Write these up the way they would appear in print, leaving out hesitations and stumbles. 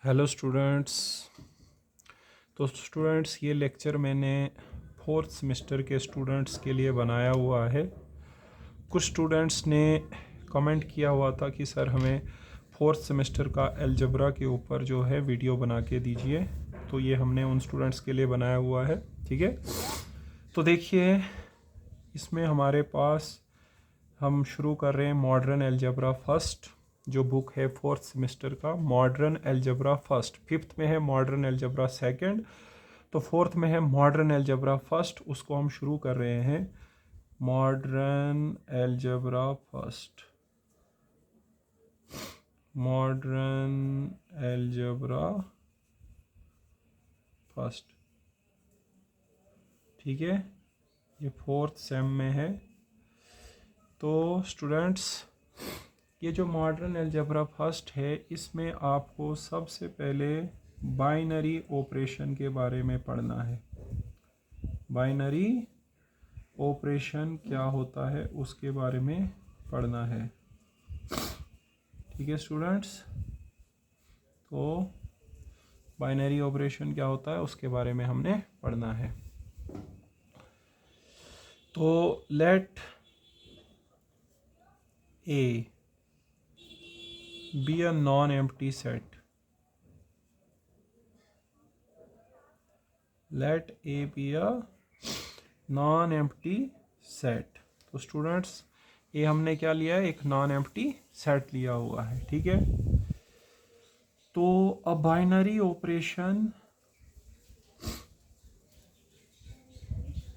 Hello students. तो students ये lecture मैंने फोर्थ सेमेस्टर के स्टूडेंट्स के लिए बनाया हुआ है। कुछ स्टूडेंट्स ने कमेंट किया हुआ था कि सर हमें फोर्थ सेमेस्टर का अलजेब्रा के ऊपर जो है वीडियो बना के दीजिए, तो ये हमने उन स्टूडेंट्स के लिए बनाया हुआ है। ठीक है, तो देखिए इसमें हमारे पास हम शुरू कर रहे हैं मॉडर्न अलजेब्रा फर्स्ट, जो बुक है फोर्थ सेमेस्टर का मॉडर्न अलजेब्रा फर्स्ट। फिफ्थ में है मॉडर्न अलजेब्रा सेकंड, तो फोर्थ में है मॉडर्न अलजेब्रा फर्स्ट। उसको हम शुरू कर रहे हैं modern algebra first, modern algebra first. ठीक है, ये फोर्थ सेम में है। तो स्टूडेंट्स ये जो मॉडर्न अलजेब्रा फर्स्ट है, इसमें आपको सबसे पहले बाइनरी ऑपरेशन के बारे में पढ़ना है। बाइनरी ऑपरेशन क्या होता है उसके बारे में पढ़ना है। ठीक है स्टूडेंट्स, तो बाइनरी ऑपरेशन क्या होता है उसके बारे में हमने पढ़ना है। तो let A B a non empty set, let A B a non empty set. तो स्टूडेंट्स ये हमने क्या लिया है, एक नॉन एम्प्टी सेट लिया हुआ है। ठीक है, तो अ बाइनरी ऑपरेशन,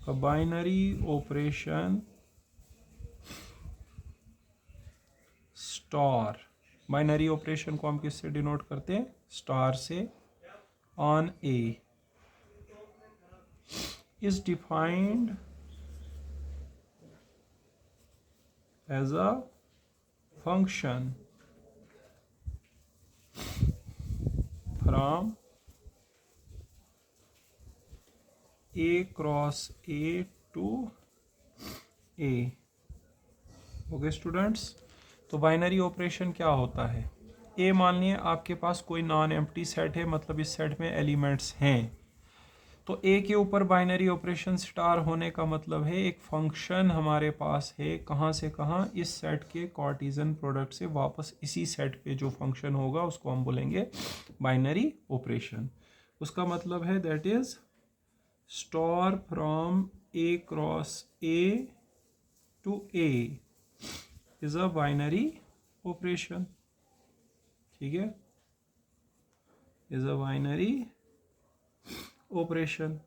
अ binary operation star, binary operation को हम किससे डिनोट करते हैं, स्टार से, on A is defined as a function from a cross a to a। Okay students, तो बाइनरी ऑपरेशन क्या होता है। ए मान लिया आपके पास कोई नॉन एम्प्टी सेट है, मतलब इस सेट में एलिमेंट्स हैं, तो ए के ऊपर बाइनरी ऑपरेशन स्टार होने का मतलब है एक फंक्शन हमारे पास है, कहाँ से कहाँ, इस सेट के कार्टेशियन प्रोडक्ट से वापस इसी सेट पे जो फंक्शन होगा उसको हम बोलेंगे बाइनरी ऑपरेशन। उसका मतलब है that is star from A cross A to A is a binary operation. ठीक है, इज अ बाइनरी ऑपरेशन।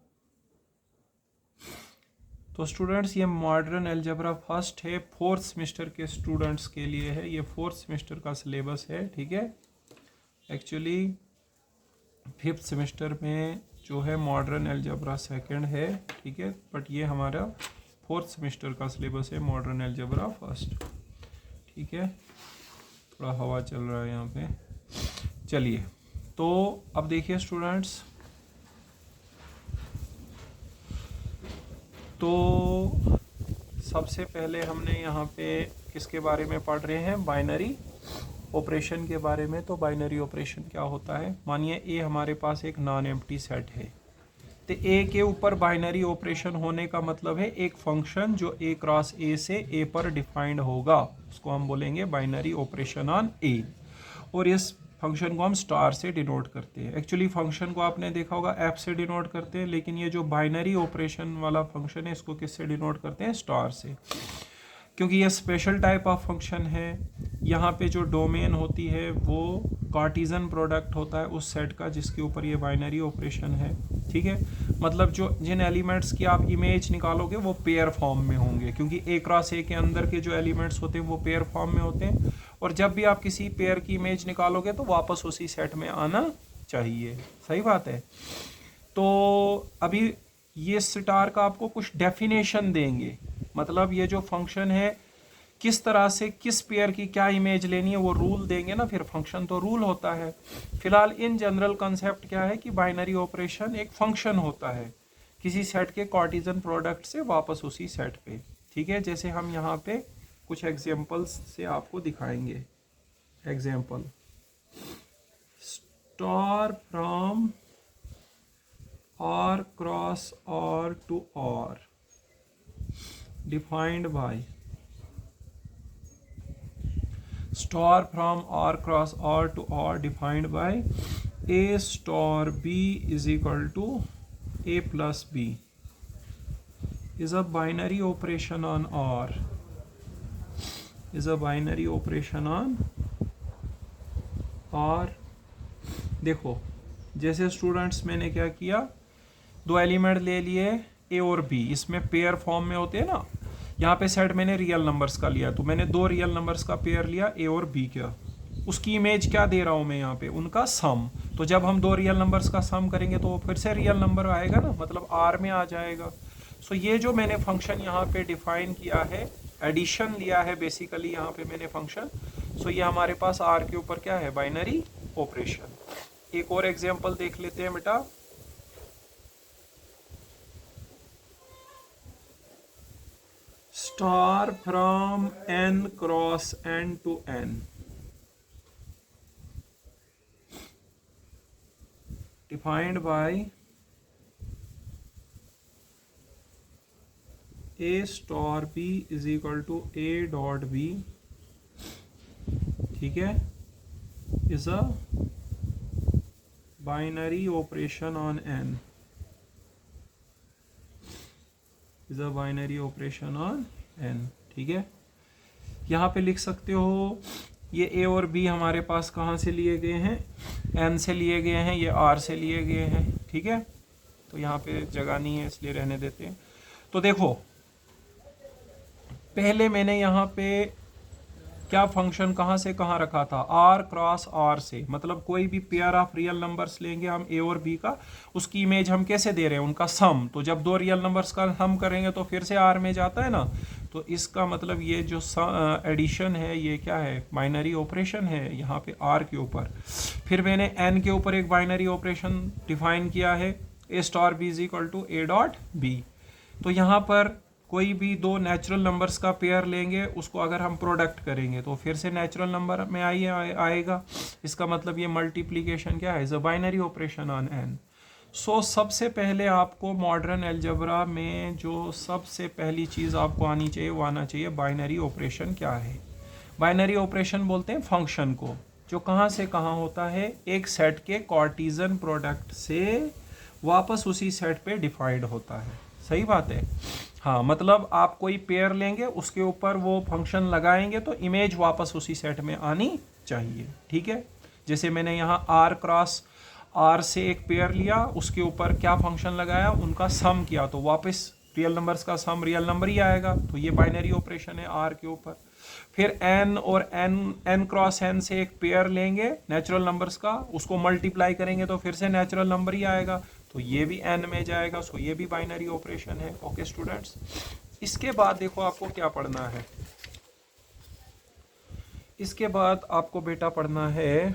तो स्टूडेंट्स ये मॉडर्न अलजेब्रा फर्स्ट है, फोर्थ सेमेस्टर के स्टूडेंट्स के लिए है, ये फोर्थ सेमेस्टर का सिलेबस है। ठीक है, एक्चुअली फिफ्थ सेमेस्टर में जो है मॉडर्न अलजेब्रा सेकंड है। ठीक है, बट ये हमारा फोर्थ सेमेस्टर का सिलेबस है मॉडर्न अलजेब्रा फर्स्ट। ठीक है, थोड़ा हवा चल रहा है यहाँ पे। चलिए, तो अब देखिए स्टूडेंट्स, तो सबसे पहले हमने यहाँ पे किसके बारे में पढ़ रहे हैं, बाइनरी ऑपरेशन के बारे में। तो बाइनरी ऑपरेशन क्या होता है, मानिए ए हमारे पास एक नॉन एम्प्टी सेट है, तो ए के ऊपर बाइनरी ऑपरेशन होने का मतलब है एक फंक्शन जो ए क्रॉस ए से ए पर डिफाइंड होगा, उसको हम बोलेंगे बाइनरी ऑपरेशन ऑन ए। और इस फंक्शन को हम स्टार से डिनोट करते हैं। एक्चुअली फंक्शन को आपने देखा होगा एफ से डिनोट करते हैं, लेकिन ये जो बाइनरी ऑपरेशन वाला फंक्शन है इसको किससे डिनोट करते हैं, स्टार से, क्योंकि ये स्पेशल टाइप ऑफ फंक्शन है। यहाँ पे जो डोमेन होती है वो कार्टेशियन प्रोडक्ट होता है उस सेट का जिसके ऊपर ये बाइनरी ऑपरेशन है। ठीक है, मतलब जो जिन एलिमेंट्स की आप इमेज निकालोगे वो पेयर फॉर्म में होंगे, क्योंकि ए क्रॉस ए के अंदर के जो एलिमेंट्स होते हैं वो पेयर फॉर्म में होते हैं, और जब भी आप किसी पेयर की इमेज निकालोगे तो वापस उसी सेट में आना चाहिए। सही बात है। तो अभी ये स्टार का आपको कुछ डेफिनेशन देंगे, मतलब ये जो फंक्शन है किस तरह से किस पेयर की क्या इमेज लेनी है वो रूल देंगे ना, फिर फंक्शन तो रूल होता है। फिलहाल इन जनरल कंसेप्ट क्या है कि बाइनरी ऑपरेशन एक फंक्शन होता है किसी सेट के कार्टेशियन प्रोडक्ट से वापस उसी सेट पे। ठीक है, जैसे हम यहाँ पे कुछ एग्जांपल्स से आपको दिखाएंगे। Example, star from R cross R to R defined by star from R cross R to R defined by A star B is equal to A plus B is a binary operation on R, is a binary operation on R। देखो जैसे students मैंने क्या किया, दो element ले लिए ए और B, इसमें पेयर फॉर्म में होते हैं ना, यहाँ पे सेट मैंने रियल नंबर्स का लिया, तो मैंने दो रियल नंबर्स का पेयर लिया ए और बी का, उसकी इमेज क्या दे रहा हूँ मैं यहाँ पे, उनका सम। तो जब हम दो रियल नंबर्स का सम करेंगे तो वो फिर से रियल नंबर आएगा ना, मतलब आर में आ जाएगा। सो ये जो मैंने फंक्शन यहाँ पे डिफाइन किया है, एडिशन लिया है बेसिकली यहाँ पे मैंने फंक्शन। सो ये हमारे पास आर के ऊपर क्या है, बाइनरी ऑपरेशन। एक और एग्जाम्पल देख लेते हैं बेटा। Star from n cross n to n defined by a star b is equal to a dot b, ठीक है, is a binary operation on n, is a binary operation on n, ठीक है। यहाँ पे लिख सकते हो ये a और b हमारे पास कहाँ से लिए गए हैं, n से लिए गए हैं, ये r से लिए गए हैं, ठीक है। तो यहाँ पे जगह नहीं है इसलिए रहने देते हैं। तो देखो पहले मैंने यहाँ पे क्या फंक्शन कहाँ से कहाँ रखा था, r क्रॉस r से, मतलब कोई भी पेयर ऑफ रियल नंबर्स लेंगे हम a और b का, उसकी इमेज हम कैसे दे रहे हैं, उनका सम। तो जब दो रियल नंबर्स का सम करेंगे तो फिर से r में जाता है ना, तो इसका मतलब ये जो एडिशन है ये क्या है, बाइनरी ऑपरेशन है यहाँ पे r के ऊपर। फिर मैंने n के ऊपर एक बाइनरी ऑपरेशन डिफाइन किया है, a star b is equal to a dot b। तो यहाँ पर कोई भी दो नेचुरल नंबर्स का पेयर लेंगे, उसको अगर हम प्रोडक्ट करेंगे तो फिर से नेचुरल नंबर में आएगा। इसका मतलब ये मल्टीप्लिकेशन क्या है, is a binary operation on n। सो सबसे पहले आपको मॉडर्न अलजेब्रा में जो सबसे पहली चीज़ आपको आनी चाहिए वो आना चाहिए, बाइनरी ऑपरेशन क्या है। बाइनरी ऑपरेशन बोलते हैं फंक्शन को जो कहाँ से कहाँ होता है, एक सेट के कार्टेशियन प्रोडक्ट से वापस उसी सेट पे डिफाइंड होता है। सही बात है, हाँ, मतलब आप कोई पेयर लेंगे उसके ऊपर वो फंक्शन लगाएंगे तो इमेज वापस उसी सेट में आनी चाहिए, ठीक है। जैसे मैंने यहाँ r क्रॉस r से एक पेयर लिया, उसके ऊपर क्या फंक्शन लगाया, उनका सम किया, तो वापस रियल नंबर्स का सम रियल नंबर ही आएगा। तो ये बाइनरी ऑपरेशन है r के ऊपर। फिर n और n क्रॉस n से एक पेयर लेंगे नेचुरल नंबर्स का, उसको मल्टीप्लाई करेंगे तो फिर से नेचुरल नंबर ही आएगा, तो ये भी n में जाएगा। सो ये भी बाइनरी ऑपरेशन है। ओके स्टूडेंट्स, इसके बाद देखो आपको क्या पढ़ना है, इसके बाद आपको बेटा पढ़ना है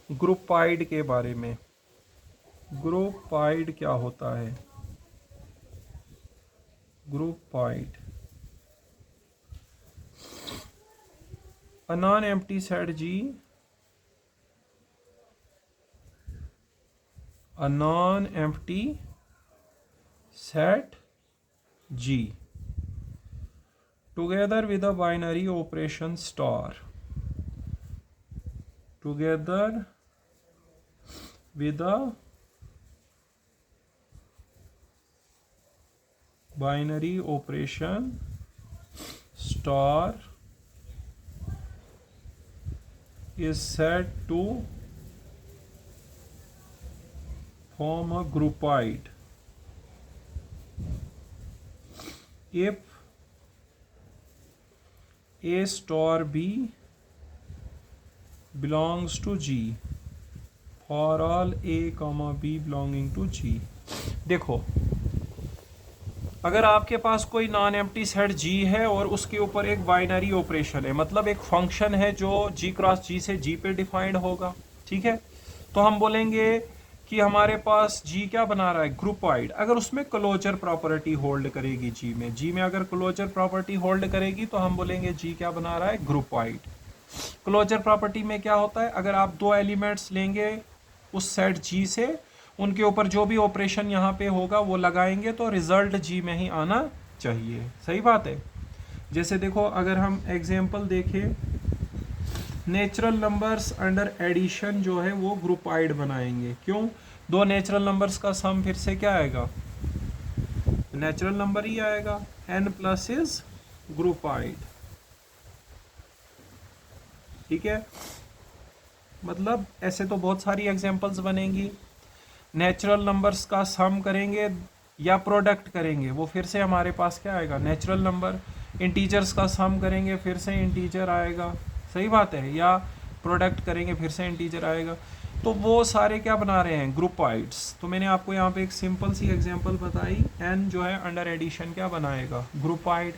ग्रुपाइड के बारे में। ग्रुपाइड क्या होता है, ग्रुपाइड a non-empty set G, a non-empty set G together with a binary operation star, together with a binary operation star is said to form a groupoid if A star B belongs to G for all A comma B belonging to G। देखो अगर आपके पास कोई non empty set G है और उसके ऊपर एक binary operation है, मतलब एक फंक्शन है जो G क्रॉस G से G पे डिफाइंड होगा, ठीक है, तो हम बोलेंगे कि हमारे पास G क्या बना रहा है, ग्रुपॉइड। अगर उसमें क्लोजर प्रॉपर्टी होल्ड करेगी G में अगर क्लोजर प्रॉपर्टी होल्ड करेगी तो हम बोलेंगे G क्या बना रहा है, ग्रुपॉइड। क्लोजर प्रॉपर्टी में क्या होता है, अगर आप दो एलिमेंट्स लेंगे उस सेट जी से, उनके ऊपर जो भी ऑपरेशन यहाँ पे होगा वो लगाएंगे तो रिजल्ट जी में ही आना चाहिए। सही बात है। जैसे देखो अगर हम एग्जाम्पल देखें, नेचुरल नंबर्स अंडर एडिशन जो है वो ग्रुपाइड बनाएंगे। क्यों? दो नेचुरल नंबर्स का सम फिर से क्या आएगा, नेचुरल नंबर ही आएगा। n plus is groupoid. ठीक है, मतलब ऐसे तो बहुत सारी एग्जांपल्स बनेंगी। नेचुरल नंबर्स का सम करेंगे या प्रोडक्ट करेंगे, वो फिर से हमारे पास क्या आएगा, नेचुरल नंबर। इंटीजर्स का सम करेंगे फिर से इंटीजर आएगा। सही बात है। या प्रोडक्ट करेंगे फिर से इंटीजर आएगा। तो वो सारे क्या बना रहे हैं, ग्रुपाइड्स। तो मैंने आपको यहाँ पे एक सिंपल सी एग्जांपल बताई, n जो है अंडर एडिशन क्या बनाएगा, ग्रुपाइड।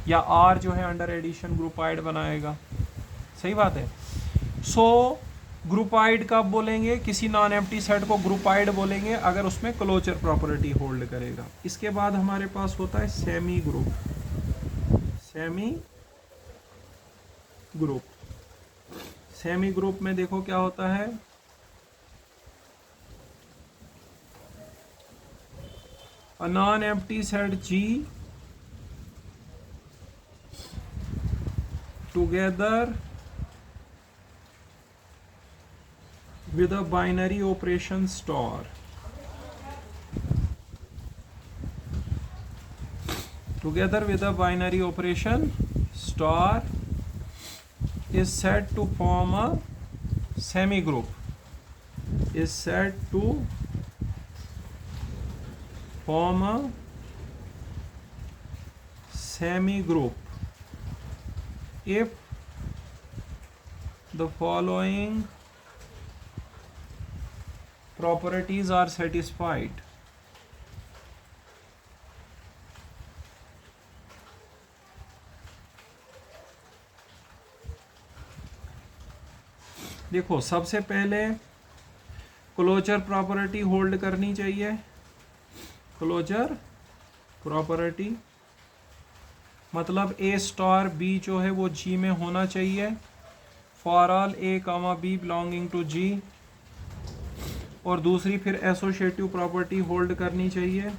या r जो है अंडर एडिशन ग्रुपाइड बनाएगा। सही बात है। सो ग्रुपाइड कब बोलेंगे, किसी नॉन एम्प्टी सेट को ग्रुपाइड बोलेंगे अगर उसमें क्लोजर प्रॉपर्टी होल्ड करेगा। इसके बाद हमारे पास होता है semi group. Semi group, semi group में देखो क्या होता है, a non-empty set G together with a binary operation star, together with a binary operation star is said to form a semi group, is said to form a semi group if the following properties are satisfied. देखो सबसे पहले closure property hold करनी चाहिए। Closure property मतलब ए star B जो है वो जी में होना चाहिए, for all A comma B belonging to G. और दूसरी फिर एसोसिएटिव प्रॉपर्टी होल्ड करनी चाहिए।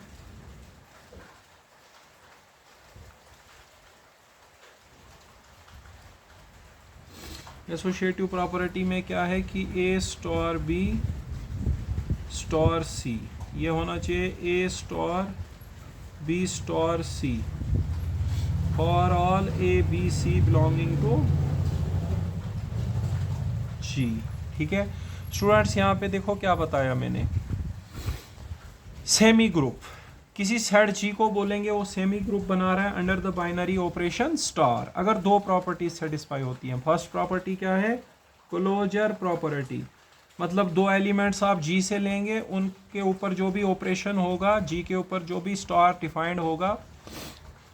एसोसिएटिव प्रॉपर्टी में क्या है कि A star B star C, ये होना चाहिए A star B star C for all A B C belonging to G. ठीक है स्टूडेंट्स, यहाँ पे देखो क्या बताया मैंने, सेमी ग्रुप किसी सेट जी को बोलेंगे वो सेमी ग्रुप बना रहा है under the binary operation star, अगर दो प्रॉपर्टीज सेटिस्फाई होती हैं। फर्स्ट प्रॉपर्टी क्या है, क्लोजर प्रॉपर्टी, मतलब दो एलिमेंट्स आप जी से लेंगे, उनके ऊपर जो भी ऑपरेशन होगा, जी के ऊपर जो भी स्टार डिफाइंड होगा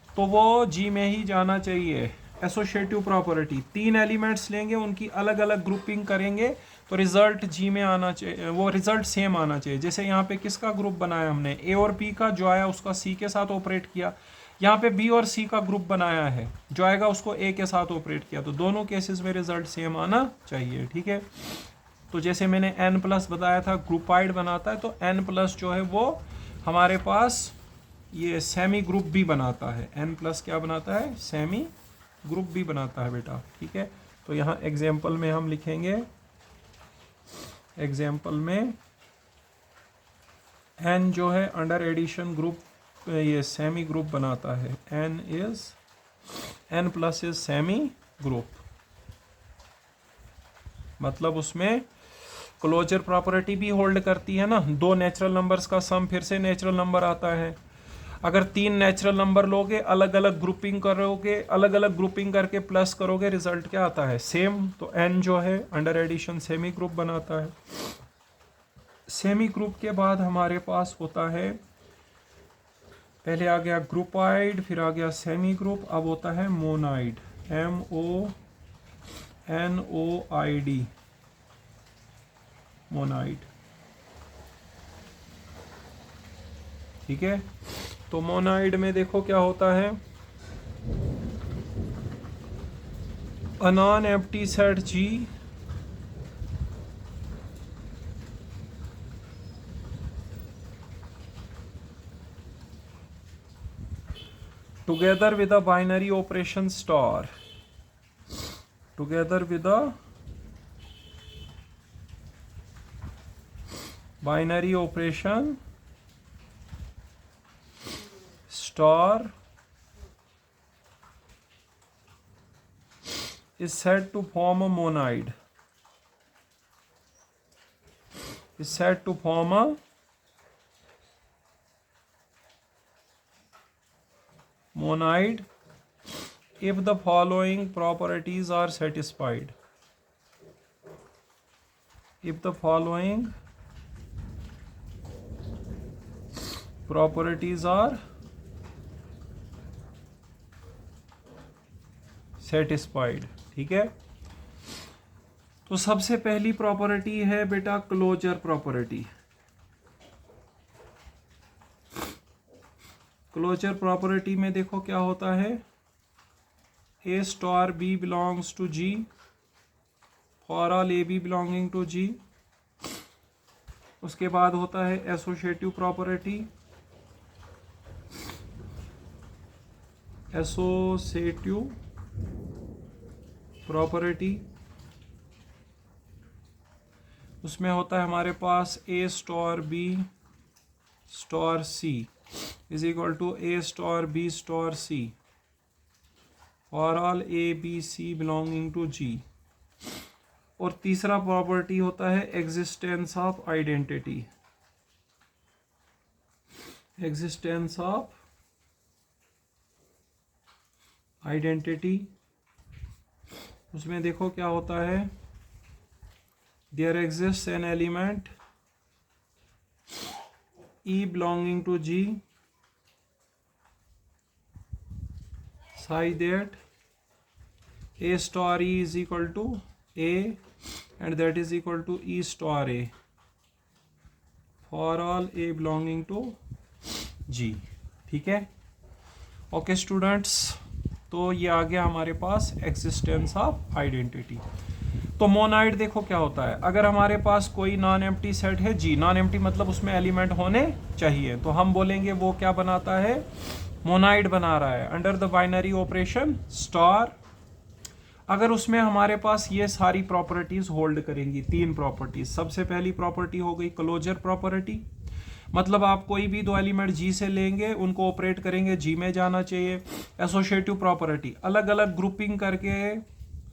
तो वो जी में ही जाना चाहिए। एसोसिएटिव प्रॉपर्टी, तीन एलिमेंट्स लेंगे, उनकी अलग अलग ग्रुपिंग करेंगे तो रिजल्ट जी में आना चाहिए, वो रिजल्ट सेम आना चाहिए। जैसे यहाँ पे किसका ग्रुप बनाया हमने, ए और बी का, जो आया उसका सी के साथ ऑपरेट किया। यहाँ पे बी और सी का ग्रुप बनाया है, जो आएगा उसको ए के साथ ऑपरेट किया, तो दोनों केसेस में रिजल्ट सेम आना चाहिए। ठीक है, तो जैसे मैंने n प्लस बताया था ग्रुपाइड बनाता है, तो n प्लस जो है वो हमारे पास ये सेमी ग्रुप भी बनाता है। n प्लस क्या बनाता है, सेमी ग्रुप भी बनाता है बेटा। ठीक है, तो यहाँ एग्जाम्पल में हम लिखेंगे, एग्जाम्पल में n जो है अंडर एडिशन ग्रुप ये सेमी ग्रुप बनाता है। n plus is semi group, मतलब उसमें क्लोजर प्रॉपर्टी भी होल्ड करती है ना, दो नेचुरल नंबर्स का सम फिर से नेचुरल नंबर आता है। अगर तीन नेचुरल नंबर लोगे, अलग अलग ग्रुपिंग करोगे, अलग अलग ग्रुपिंग करके प्लस करोगे, रिजल्ट क्या आता है, सेम। तो n जो है अंडर एडिशन सेमी ग्रुप बनाता है। सेमी ग्रुप के बाद हमारे पास होता है, पहले आ गया ग्रुपाइड, फिर आ गया सेमी ग्रुप, अब होता है मोनाइड, MONOID, मोनाइड। ठीक है, तो मोनाइड में देखो क्या होता है, A non-empty set G together with a binary operation star, together with a binary operation star is said to form a monoid, is said to form a monoid if the following properties are satisfied. If the following properties are satisfied. ठीक है, तो सबसे पहली property है बेटा closure property. Closure property में देखो क्या होता है, A star B belongs to G for all A B belonging to G. उसके बाद होता है एसोसिएटिव प्रॉपर्टी, एसोसिएटिव प्रॉपर्टी. उसमें होता है हमारे पास A star B star C is equal to A star B star C for all A B C belonging to G. और तीसरा प्रॉपर्टी होता है existence of identity, existence of identity. उसमें देखो क्या होता है, there exist an element E belonging to G such that A star E is equal to A and that is equal to E star A for all a belonging to G. ठीक है, okay students, तो ये आ गया हमारे पास existence of identity. तो monoid देखो क्या होता है, अगर हमारे पास कोई नॉन एम्प्टी सेट है जी, नॉन एम्प्टी मतलब उसमें एलिमेंट होने चाहिए, तो हम बोलेंगे वो क्या बनाता है, मोनाइड बना रहा है under the binary operation star. अगर उसमें हमारे पास ये सारी प्रॉपर्टीज होल्ड करेंगी, तीन प्रॉपर्टीज. सबसे पहली प्रॉपर्टी हो गई क्लोजर प्रॉपर्टी, मतलब आप कोई भी दो एलिमेंट जी से लेंगे, उनको ऑपरेट करेंगे, जी में जाना चाहिए. एसोसिएटिव प्रॉपर्टी, अलग अलग ग्रुपिंग करके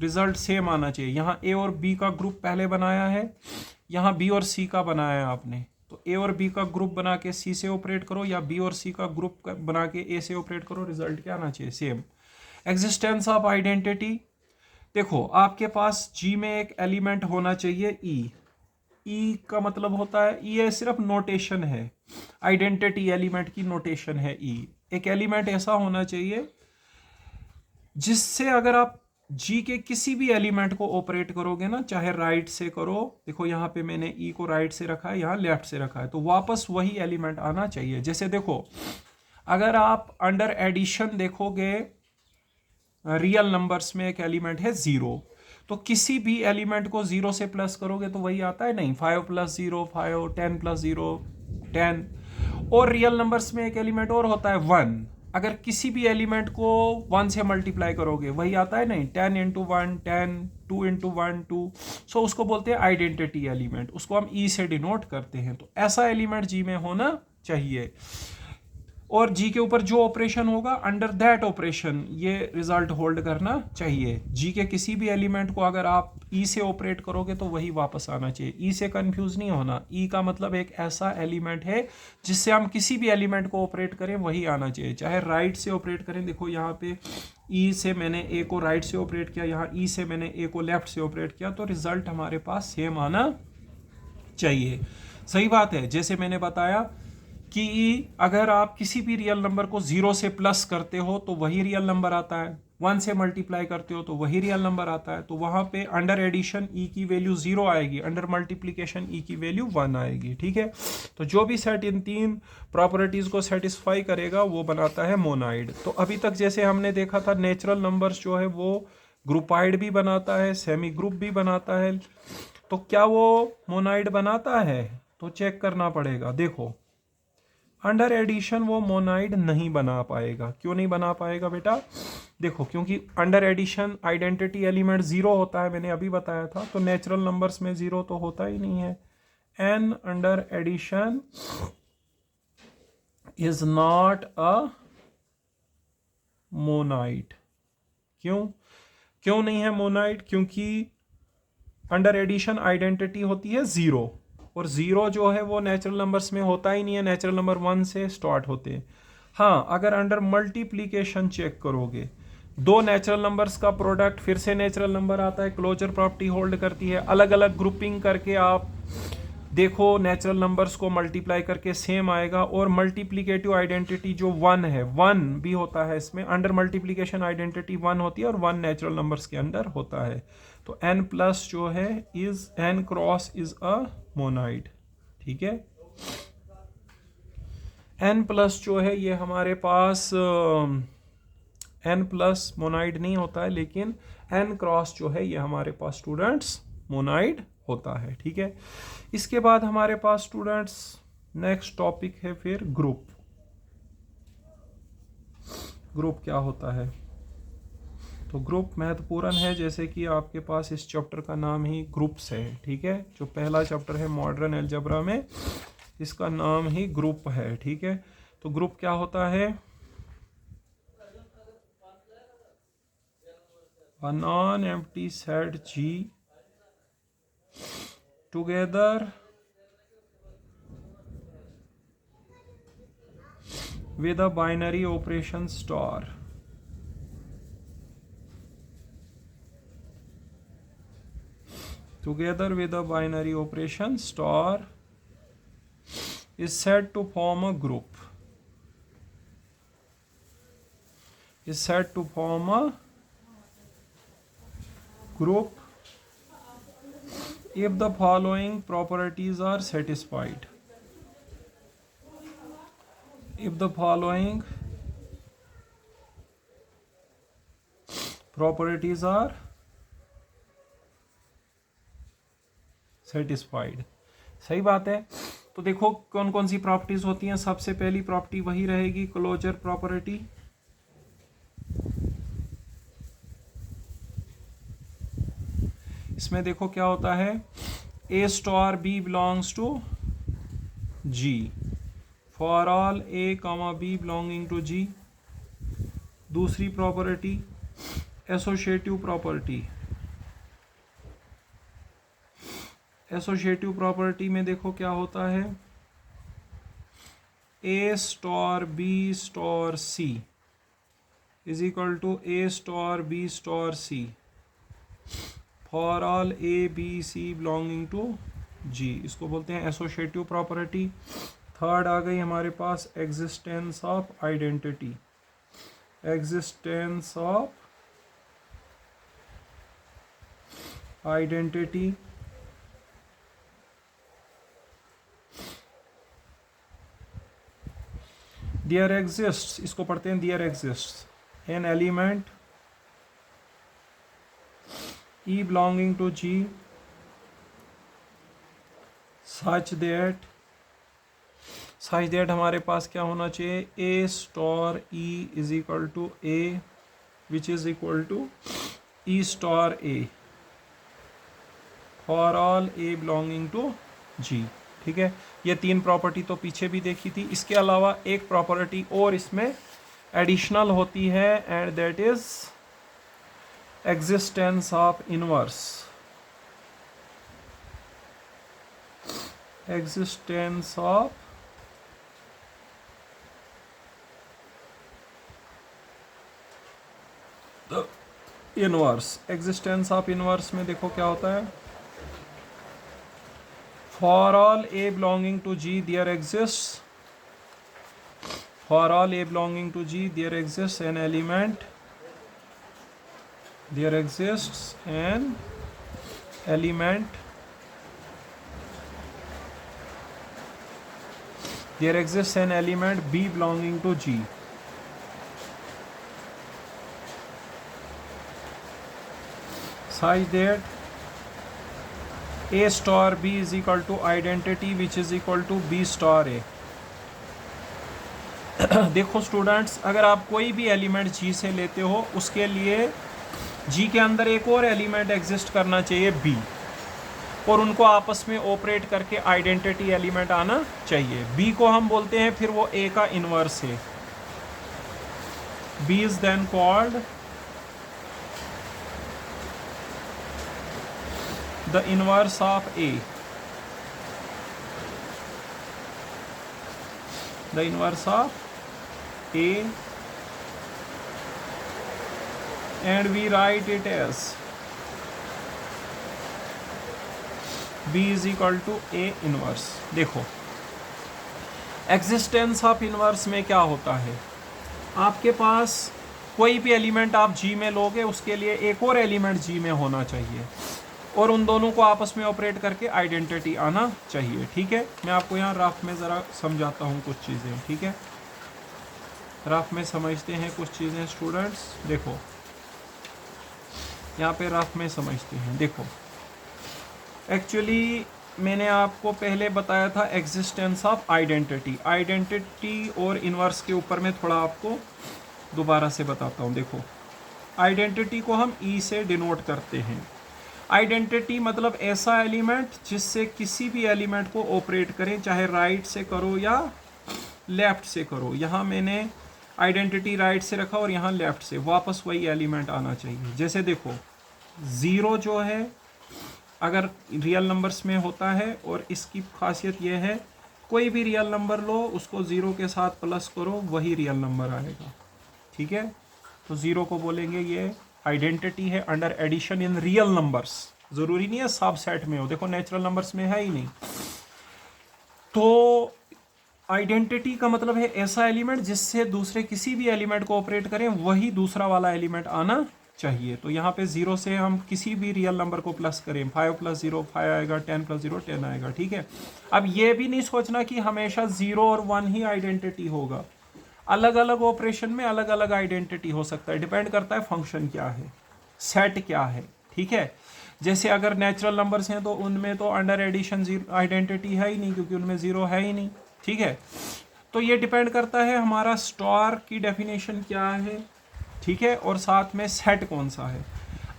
रिजल्ट सेम आना चाहिए. यहाँ ए और बी का ग्रुप पहले बनाया है, यहाँ बी और सी का बनाया है आपने, तो ए और बी का ग्रुप बना के सी से ऑपरेट करो, या बी और सी का ग्रुप बना के ए से ऑपरेट करो, रिजल्ट क्या आना चाहिए, सेम. एग्जिस्टेंस ऑफ आइडेंटिटी, देखो आपके पास जी में एक एलिमेंट होना चाहिए ई. ई का मतलब होता है, ये सिर्फ नोटेशन है, आइडेंटिटी एलिमेंट की नोटेशन है ई. एक एलिमेंट ऐसा होना चाहिए जिससे अगर आप जी के किसी भी एलिमेंट को ऑपरेट करोगे ना, चाहे राइट से करो, देखो यहाँ पे मैंने ई को राइट से रखा है, यहाँ लेफ्ट से रखा है, तो वापस वही एलिमेंट आना चाहिए. जैसे देखो अगर आप अंडर एडिशन देखोगे, रियल नंबर्स में एक एलिमेंट है 0, तो किसी भी एलिमेंट को 0 से प्लस करोगे तो वही आता है, नहीं 5 + 0 5, 10 + 0 10. और रियल नंबर्स में एक एलिमेंट और होता है 1, अगर किसी भी एलिमेंट को 1 से मल्टीप्लाई करोगे वही आता है, नहीं 10 × 1 10, 2 × 1 2. सो उसको बोलते हैं आइडेंटिटी एलिमेंट, उसको हम ई से डिनोट करते हैं. तो ऐसा एलिमेंट जी में होना चाहिए, और जी के ऊपर जो ऑपरेशन होगा अंडर दैट ऑपरेशन ये रिजल्ट होल्ड करना चाहिए. जी के किसी भी एलिमेंट को अगर आप ई से ऑपरेट करोगे तो वही वापस आना चाहिए. ई से कंफ्यूज नहीं होना, ई का मतलब एक ऐसा एलिमेंट है जिससे हम किसी भी एलिमेंट को ऑपरेट करें वही आना चाहिए, चाहे राइट से ऑपरेट करें. देखो यहाँ पे ई से मैंने ए को राइट से ऑपरेट किया, यहाँ ई से मैंने ए को लेफ्ट से ऑपरेट किया, तो रिजल्ट हमारे पास सेम आना चाहिए. सही बात है, जैसे मैंने बताया कि अगर आप किसी भी रियल नंबर को 0 से प्लस करते हो तो वही रियल नंबर आता है, 1 से मल्टीप्लाई करते हो तो वही रियल नंबर आता है. तो वहां पे अंडर एडिशन ई की वैल्यू 0 आएगी, अंडर मल्टीप्लिकेशन ई की वैल्यू 1 आएगी. ठीक है, तो जो भी सेट इन तीन प्रॉपर्टीज को सेटिस्फाई करेगा वो बनाता है मोनाइड. तो अभी तक जैसे हमने देखा था नेचुरल नंबर्स जो है वो ग्रुपाइड भी बनाता है, सेमी ग्रुप भी बनाता है। तो क्या वो मोनाइड बनाता है? तो चेक करना पड़ेगा। देखो अंडर एडिशन वो मोनाइड नहीं बना पाएगा। क्यों नहीं बना पाएगा बेटा? देखो क्योंकि under addition identity element zero होता है, मैंने अभी बताया था। तो नेचुरल नंबर्स में जीरो तो होता ही नहीं है। N under addition is not a monoid. क्यों नहीं है मोनाइड? क्योंकि अंडर एडिशन आइडेंटिटी होती है जीरो, और जीरो जो है वो नेचुरल नंबर्स में होता ही नहीं है, नेचुरल नंबर वन से स्टार्ट होते हैं। हाँ, अगर अंडर मल्टीप्लीकेशन चेक करोगे, दो नेचुरल नंबर्स का प्रोडक्ट फिर से नेचुरल नंबर आता है, क्लोजर प्रॉपर्टी होल्ड करती है। अलग अलग ग्रुपिंग करके आप देखो नेचुरल नंबर्स को मल्टीप्लाई करके सेम आएगा। और मल्टीप्लीकेटिव आइडेंटिटी जो वन है, वन भी होता है इसमें, अंडर मल्टीप्लीकेशन आइडेंटिटी वन होती है और वन नेचुरल नंबर्स के अंदर होता है। तो n प्लस जो है is n cross is a monoid. ठीक है, n प्लस जो है ये हमारे पास n प्लस मोनाइड नहीं होता है, लेकिन n क्रॉस जो है ये हमारे पास स्टूडेंट्स मोनाइड होता है। ठीक है, इसके बाद हमारे पास स्टूडेंट्स नेक्स्ट टॉपिक है फिर ग्रुप। ग्रुप क्या होता है? तो ग्रुप महत्वपूर्ण है, जैसे कि आपके पास इस चैप्टर का नाम ही ग्रुप्स है। ठीक है, जो पहला चैप्टर है मॉडर्न अलजेब्रा में, इसका नाम ही ग्रुप है। ठीक है, तो ग्रुप क्या होता है? A non-empty set G together with a binary operation star is said to form a group. If the following properties are satisfied. If the following properties are satisfied. सही बात है। तो देखो कौन कौन सी प्रॉपर्टीज होती हैं। सबसे पहली प्रॉपर्टी वही रहेगी, क्लोजर प्रॉपर्टी। इसमें देखो क्या होता है, A star B belongs to G for all A comma B belonging to G. दूसरी property associative property. Associative property में देखो क्या होता है, A star B star C is equal to A star B star C for all A B C belonging to G. इसको बोलते हैं associative property. Third आ गई हमारे पास existence of identity. Existence of identity there exists, इसको पढ़ते हैं there exists an element E belonging to G such that हमारे पास क्या होना चाहिए, A star E is equal to A which is equal to E star A for all A belonging to G। ठीक है, ये तीन प्रॉपर्टी तो पीछे भी देखी थी। इसके अलावा एक प्रॉपर्टी और इसमें एडिशनल होती है, and that is existence of inverse। existence of the inverse। existence of inverse में देखो क्या होता है, for all a belonging to G there exists, for all a belonging to G there exists an element, there exists an element, there exists an element B belonging to G। such that A star B is equal to identity which is equal to B star A। देखो students, अगर आप कोई भी element G से लेते हो उसके लिए G के अंदर एक और एलिमेंट एग्जिस्ट करना चाहिए B, और उनको आपस में ऑपरेट करके आइडेंटिटी एलिमेंट आना चाहिए। B को हम बोलते हैं फिर वो A का इनवर्स है। B is then called the inverse of A, the inverse of A, and we write it as B is equal to A inverse. देखो एग्जिस्टेंस ऑफ इनवर्स में क्या होता है, आपके पास कोई भी एलिमेंट आप G में लोगे उसके लिए एक और एलिमेंट G में होना चाहिए, और उन दोनों को आपस में ऑपरेट करके आइडेंटिटी आना चाहिए। ठीक है, मैं आपको यहाँ रफ में ज़रा समझाता हूँ कुछ चीज़ें। ठीक है, रफ में समझते हैं कुछ चीज़ें स्टूडेंट्स। देखो यहाँ पे रफ में समझते हैं। देखो एक्चुअली मैंने आपको पहले बताया था एग्जिस्टेंस ऑफ आइडेंटिटी। आइडेंटिटी और इनवर्स के ऊपर मैं थोड़ा आपको दोबारा से बताता हूँ। देखो आइडेंटिटी को हम ई से डिनोट करते हैं। आइडेंटिटी मतलब ऐसा एलिमेंट जिससे किसी भी एलिमेंट को ऑपरेट करें, चाहे राइट से करो या लेफ्ट से करो। यहाँ मैंने आइडेंटिटी राइट से रखा और यहाँ लेफ्ट से, वापस वही एलिमेंट आना चाहिए। जैसे देखो ज़ीरो जो है अगर रियल नंबर्स में होता है, और इसकी खासियत यह है कोई भी रियल नंबर लो उसको ज़ीरो के साथ प्लस करो वही रियल नंबर आएगा। ठीक है, तो ज़ीरो को बोलेंगे ये आइडेंटिटी है under addition in real numbers. ज़रूरी नहीं है सब सेट में हो, देखो नेचुरल नंबर्स में है ही नहीं। तो आइडेंटिटी का मतलब है ऐसा एलिमेंट जिससे दूसरे किसी भी एलिमेंट को ऑपरेट करें वही दूसरा वाला एलिमेंट आना चाहिए। तो यहाँ पे ज़ीरो से हम किसी भी रियल नंबर को प्लस करें, 5 + 0 5 आएगा, 10 + 0 10 आएगा। ठीक है, अब ये भी नहीं सोचना कि हमेशा 0 और 1 ही आइडेंटिटी होगा। अलग अलग ऑपरेशन में अलग अलग आइडेंटिटी हो सकता है, डिपेंड करता है फंक्शन क्या है, सेट क्या है। ठीक है, जैसे अगर नेचुरल नंबर्स हैं तो उनमें तो अंडर एडिशन आइडेंटिटी है ही नहीं, क्योंकि उनमें ज़ीरो है ही नहीं। ठीक है, तो ये डिपेंड करता है हमारा स्टार की डेफिनेशन क्या है। ठीक है, और साथ में सेट कौन सा है।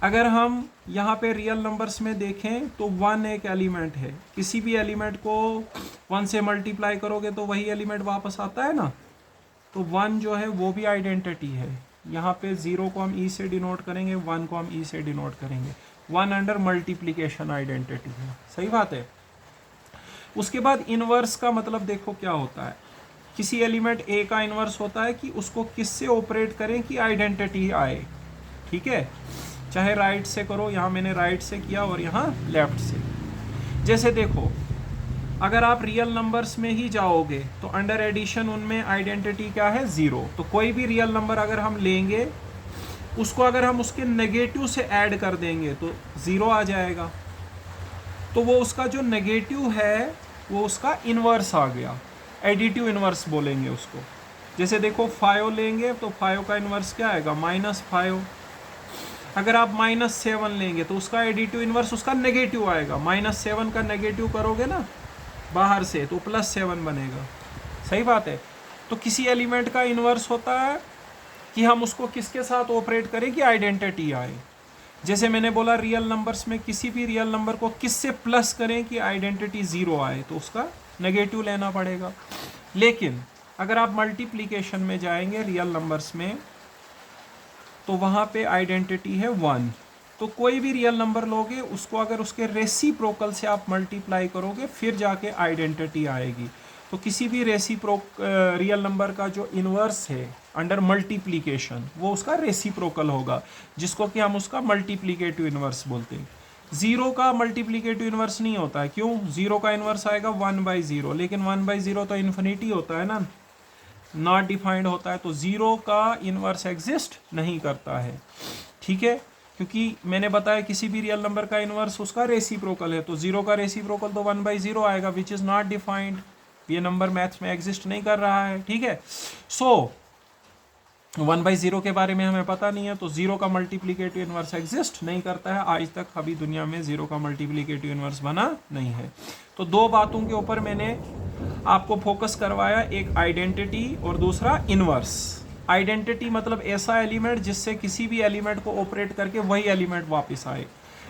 अगर हम यहाँ पे रियल नंबर्स में देखें तो 1 एक एलिमेंट है, किसी भी एलिमेंट को 1 से मल्टीप्लाई करोगे तो वही एलिमेंट वापस आता है ना, तो 1 जो है वो भी आइडेंटिटी है। यहाँ पे 0 को हम ई से डिनोट करेंगे, 1 को हम ई से डिनोट करेंगे। 1 अंडर मल्टीप्लिकेशन आइडेंटिटी है, सही बात है। उसके बाद इनवर्स का मतलब देखो क्या होता है, किसी एलिमेंट ए का इनवर्स होता है कि उसको किससे ऑपरेट करें कि आइडेंटिटी आए। ठीक है, चाहे राइट से करो, यहाँ मैंने राइट से किया और यहाँ लेफ्ट से। जैसे देखो अगर आप रियल नंबर्स में ही जाओगे तो अंडर एडिशन उनमें आइडेंटिटी क्या है, 0। तो कोई भी रियल नंबर अगर हम लेंगे उसको अगर हम उसके नेगेटिव से ऐड कर देंगे तो 0 आ जाएगा। तो वो उसका जो नेगेटिव है वो उसका इनवर्स आ गया, एडिटिव इनवर्स बोलेंगे उसको। जैसे देखो 5 लेंगे तो 5 का इनवर्स क्या आएगा, -5। अगर आप -7 लेंगे तो उसका एडिटिव इनवर्स उसका नेगेटिव आएगा। -7 का नेगेटिव करोगे ना बाहर से तो +7 बनेगा, सही बात है। तो किसी एलिमेंट का इनवर्स होता है कि हम उसको किसके साथ ऑपरेट करें कि आइडेंटिटी आए। जैसे मैंने बोला रियल नंबर्स में किसी भी रियल नंबर को किससे प्लस करें कि आइडेंटिटी 0 आए, तो उसका नेगेटिव लेना पड़ेगा। लेकिन अगर आप मल्टीप्लिकेशन में जाएंगे रियल नंबर्स में तो वहाँ पे आइडेंटिटी है 1। तो कोई भी रियल नंबर लोगे उसको अगर उसके रेसिप्रोकल से आप मल्टीप्लाई करोगे फिर जाके आइडेंटिटी आएगी। तो किसी भी रियल नंबर का जो इनवर्स है अंडर मल्टीप्लिकेशन वो उसका रेसिप्रोकल होगा, जिसको कि हम उसका मल्टीप्लिकेटिव इनवर्स बोलते हैं। 0 का मल्टीप्लिकेटिव इनवर्स नहीं होता है, क्यों? 0 का इनवर्स आएगा 1/0, लेकिन 1/0 तो इन्फिनिटी होता है ना, नॉट डिफाइंड होता है, तो 0 का इनवर्स एग्जिस्ट नहीं करता है। ठीक है, क्योंकि मैंने बताया किसी भी रियल नंबर का इनवर्स उसका रेसिप्रोकल है, तो 0 का रेसिप्रोकल तो 1/0 आएगा, विच इज़ नॉट डिफाइंड। ये नंबर मैथ्स में एग्जिस्ट नहीं कर रहा है। ठीक है, सो 1/0 के बारे में हमें पता नहीं है, तो 0 का मल्टीप्लिकेटिव इनवर्स एग्जिस्ट नहीं करता है। आज तक अभी दुनिया में 0 का मल्टीप्लिकेटिव इनवर्स बना नहीं है। तो दो बातों के ऊपर मैंने आपको फोकस करवाया, एक आइडेंटिटी और दूसरा इनवर्स। आइडेंटिटी मतलब ऐसा एलिमेंट जिससे किसी भी एलिमेंट को ऑपरेट करके वही एलिमेंट वापस आए।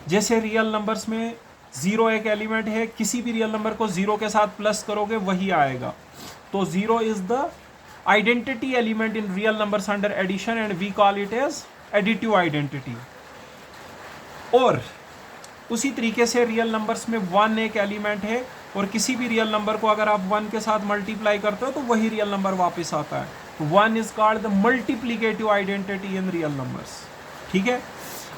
जैसे रियल नंबर्स में 0 एक एलिमेंट है, किसी भी रियल नंबर को 0 के साथ प्लस करोगे वही आएगा। तो 0 is the identity element in real numbers under addition and we call it as additive identity। और उसी तरीके से रियल नंबर्स में 1 एक एलिमेंट है और किसी भी रियल नंबर को अगर आप 1 के साथ मल्टीप्लाई करते हो तो वही रियल नंबर वापस आता है। तो 1 is called the multiplicative identity in real numbers. ठीक है।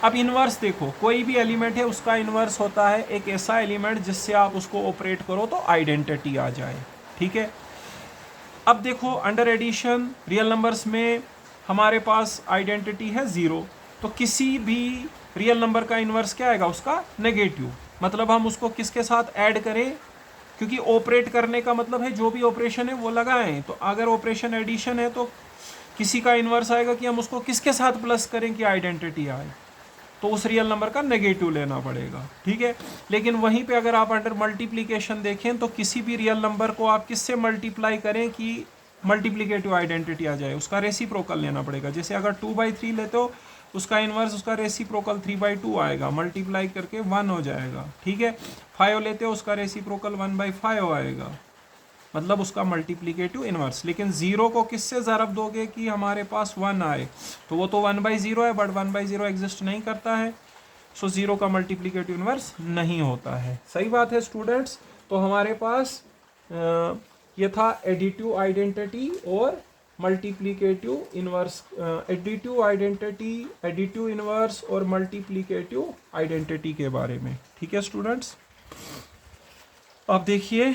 अब इनवर्स देखो, कोई भी एलिमेंट है उसका इनवर्स होता है एक ऐसा एलिमेंट जिससे आप उसको ऑपरेट करो तो आइडेंटिटी आ जाए। ठीक है। अब देखो अंडर एडिशन रियल नंबर्स में हमारे पास आइडेंटिटी है 0, तो किसी भी रियल नंबर का इन्वर्स क्या आएगा, उसका नेगेटिव। मतलब हम उसको किसके साथ ऐड करें, क्योंकि ऑपरेट करने का मतलब है जो भी ऑपरेशन है वो लगाएं। तो अगर ऑपरेशन एडिशन है तो किसी का इन्वर्स आएगा कि हम उसको किसके साथ प्लस करें कि आइडेंटिटी आए, तो उस रियल नंबर का नेगेटिव लेना पड़ेगा। ठीक है। लेकिन वहीं पे अगर आप अंडर मल्टीप्लिकेशन देखें तो किसी भी रियल नंबर को आप किससे मल्टीप्लाई करें कि मल्टीप्लिकेटिव आइडेंटिटी आ जाए, उसका रेसिप्रोकल लेना पड़ेगा। जैसे अगर 2/3 लेते हो उसका इन्वर्स उसका रेसिप्रोकल 3/2 आएगा, मल्टीप्लाई करके 1 हो जाएगा। ठीक है। 5 लेते हो उसका रेसिप्रोकल 1/5 आएगा, मतलब उसका मल्टीप्लिकेटिव इनवर्स। लेकिन 0 को किससे ज़रब दोगे कि हमारे पास 1 आए, तो वो तो 1/0 है, बट 1/0 एग्जिस्ट नहीं करता है, सो 0 का मल्टीप्लिकेटिव इनवर्स नहीं होता है। सही बात है स्टूडेंट्स। तो हमारे पास ये था एडिटिव आइडेंटिटी और multiplicative inverse, additive identity, additive inverse और मल्टीप्लिकेटिव आइडेंटिटी के बारे में। ठीक है स्टूडेंट्स। अब देखिए,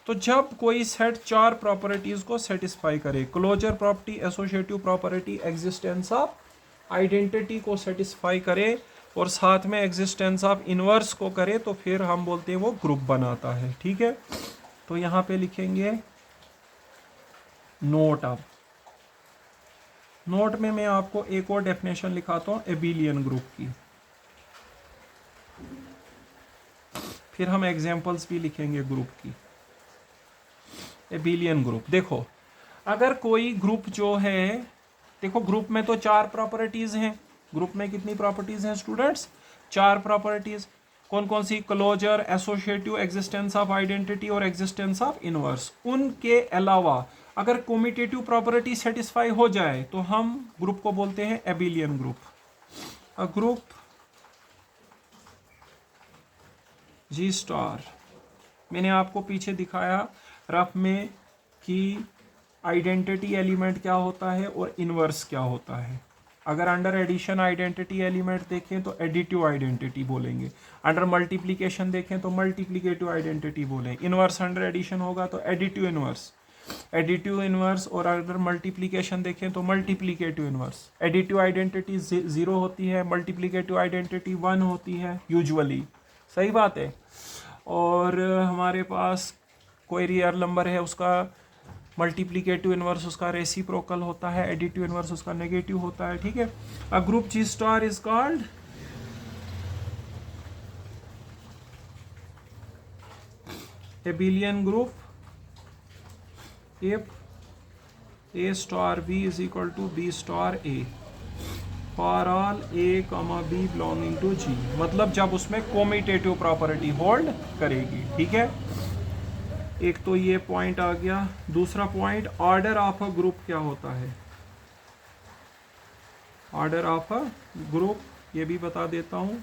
तो जब कोई सेट 4 प्रॉपर्टीज को सेटिस्फाई करे, closure property, associative property, existence of identity को सेटिस्फाई करे और साथ में एग्जिस्टेंस ऑफ इनवर्स को करे, तो फिर हम बोलते हैं वो ग्रुप बनाता है। ठीक है। तो यहाँ पे लिखेंगे नोट। अब नोट में मैं आपको एक और डेफिनेशन लिखाता हूँ एबिलियन ग्रुप की, फिर हम एग्जांपल्स भी लिखेंगे ग्रुप की। एबिलियन ग्रुप देखो, अगर कोई ग्रुप जो है, देखो ग्रुप में तो 4 प्रॉपर्टीज हैं। ग्रुप में कितनी प्रॉपर्टीज हैं स्टूडेंट्स, 4 प्रॉपर्टीज। कौन कौन सी, closure, associative, existence of identity और एग्जिस्टेंस ऑफ इनवर्स। उनके अलावा अगर कम्यूटेटिव प्रॉपर्टी सेटिस्फाई हो जाए तो हम ग्रुप को बोलते हैं abelian group. A group G star, मैंने आपको पीछे दिखाया रफ में कि आइडेंटिटी एलिमेंट क्या होता है और इनवर्स क्या होता है। अगर अंडर एडिशन आइडेंटिटी एलिमेंट देखें तो एडिटिव आइडेंटिटी बोलेंगे, अंडर मल्टीप्लिकेशन देखें तो मल्टीप्लिकेटिव आइडेंटिटी बोलें, इनवर्स अंडर एडिशन होगा तो एडिटिव इनवर्स, एडिटिव इनवर्स, और अगर मल्टीप्लिकेशन देखें तो मल्टीप्लिकेटिव इनवर्स। एडिटिव आइडेंटिटी 0 होती है, मल्टीप्लिकेटिव आइडेंटिटी 1 होती है यूजुअली। सही बात है। और हमारे पास कोई रियल नंबर है उसका मल्टीप्लिकेटिव इनवर्स उसका रेसिप्रोकल होता है, एडिटिव इनवर्स उसका नेगेटिव होता है। ठीक है। A group G star is called abelian group if a star b is equal to b star a for all a comma b belonging to g, मतलब जब उसमें कम्यूटेटिव प्रॉपर्टी होल्ड करेगी। ठीक है। एक तो ये पॉइंट आ गया। दूसरा point, order of a group क्या होता है। ऑर्डर ऑफ अ ग्रुप ये भी बता देता हूं।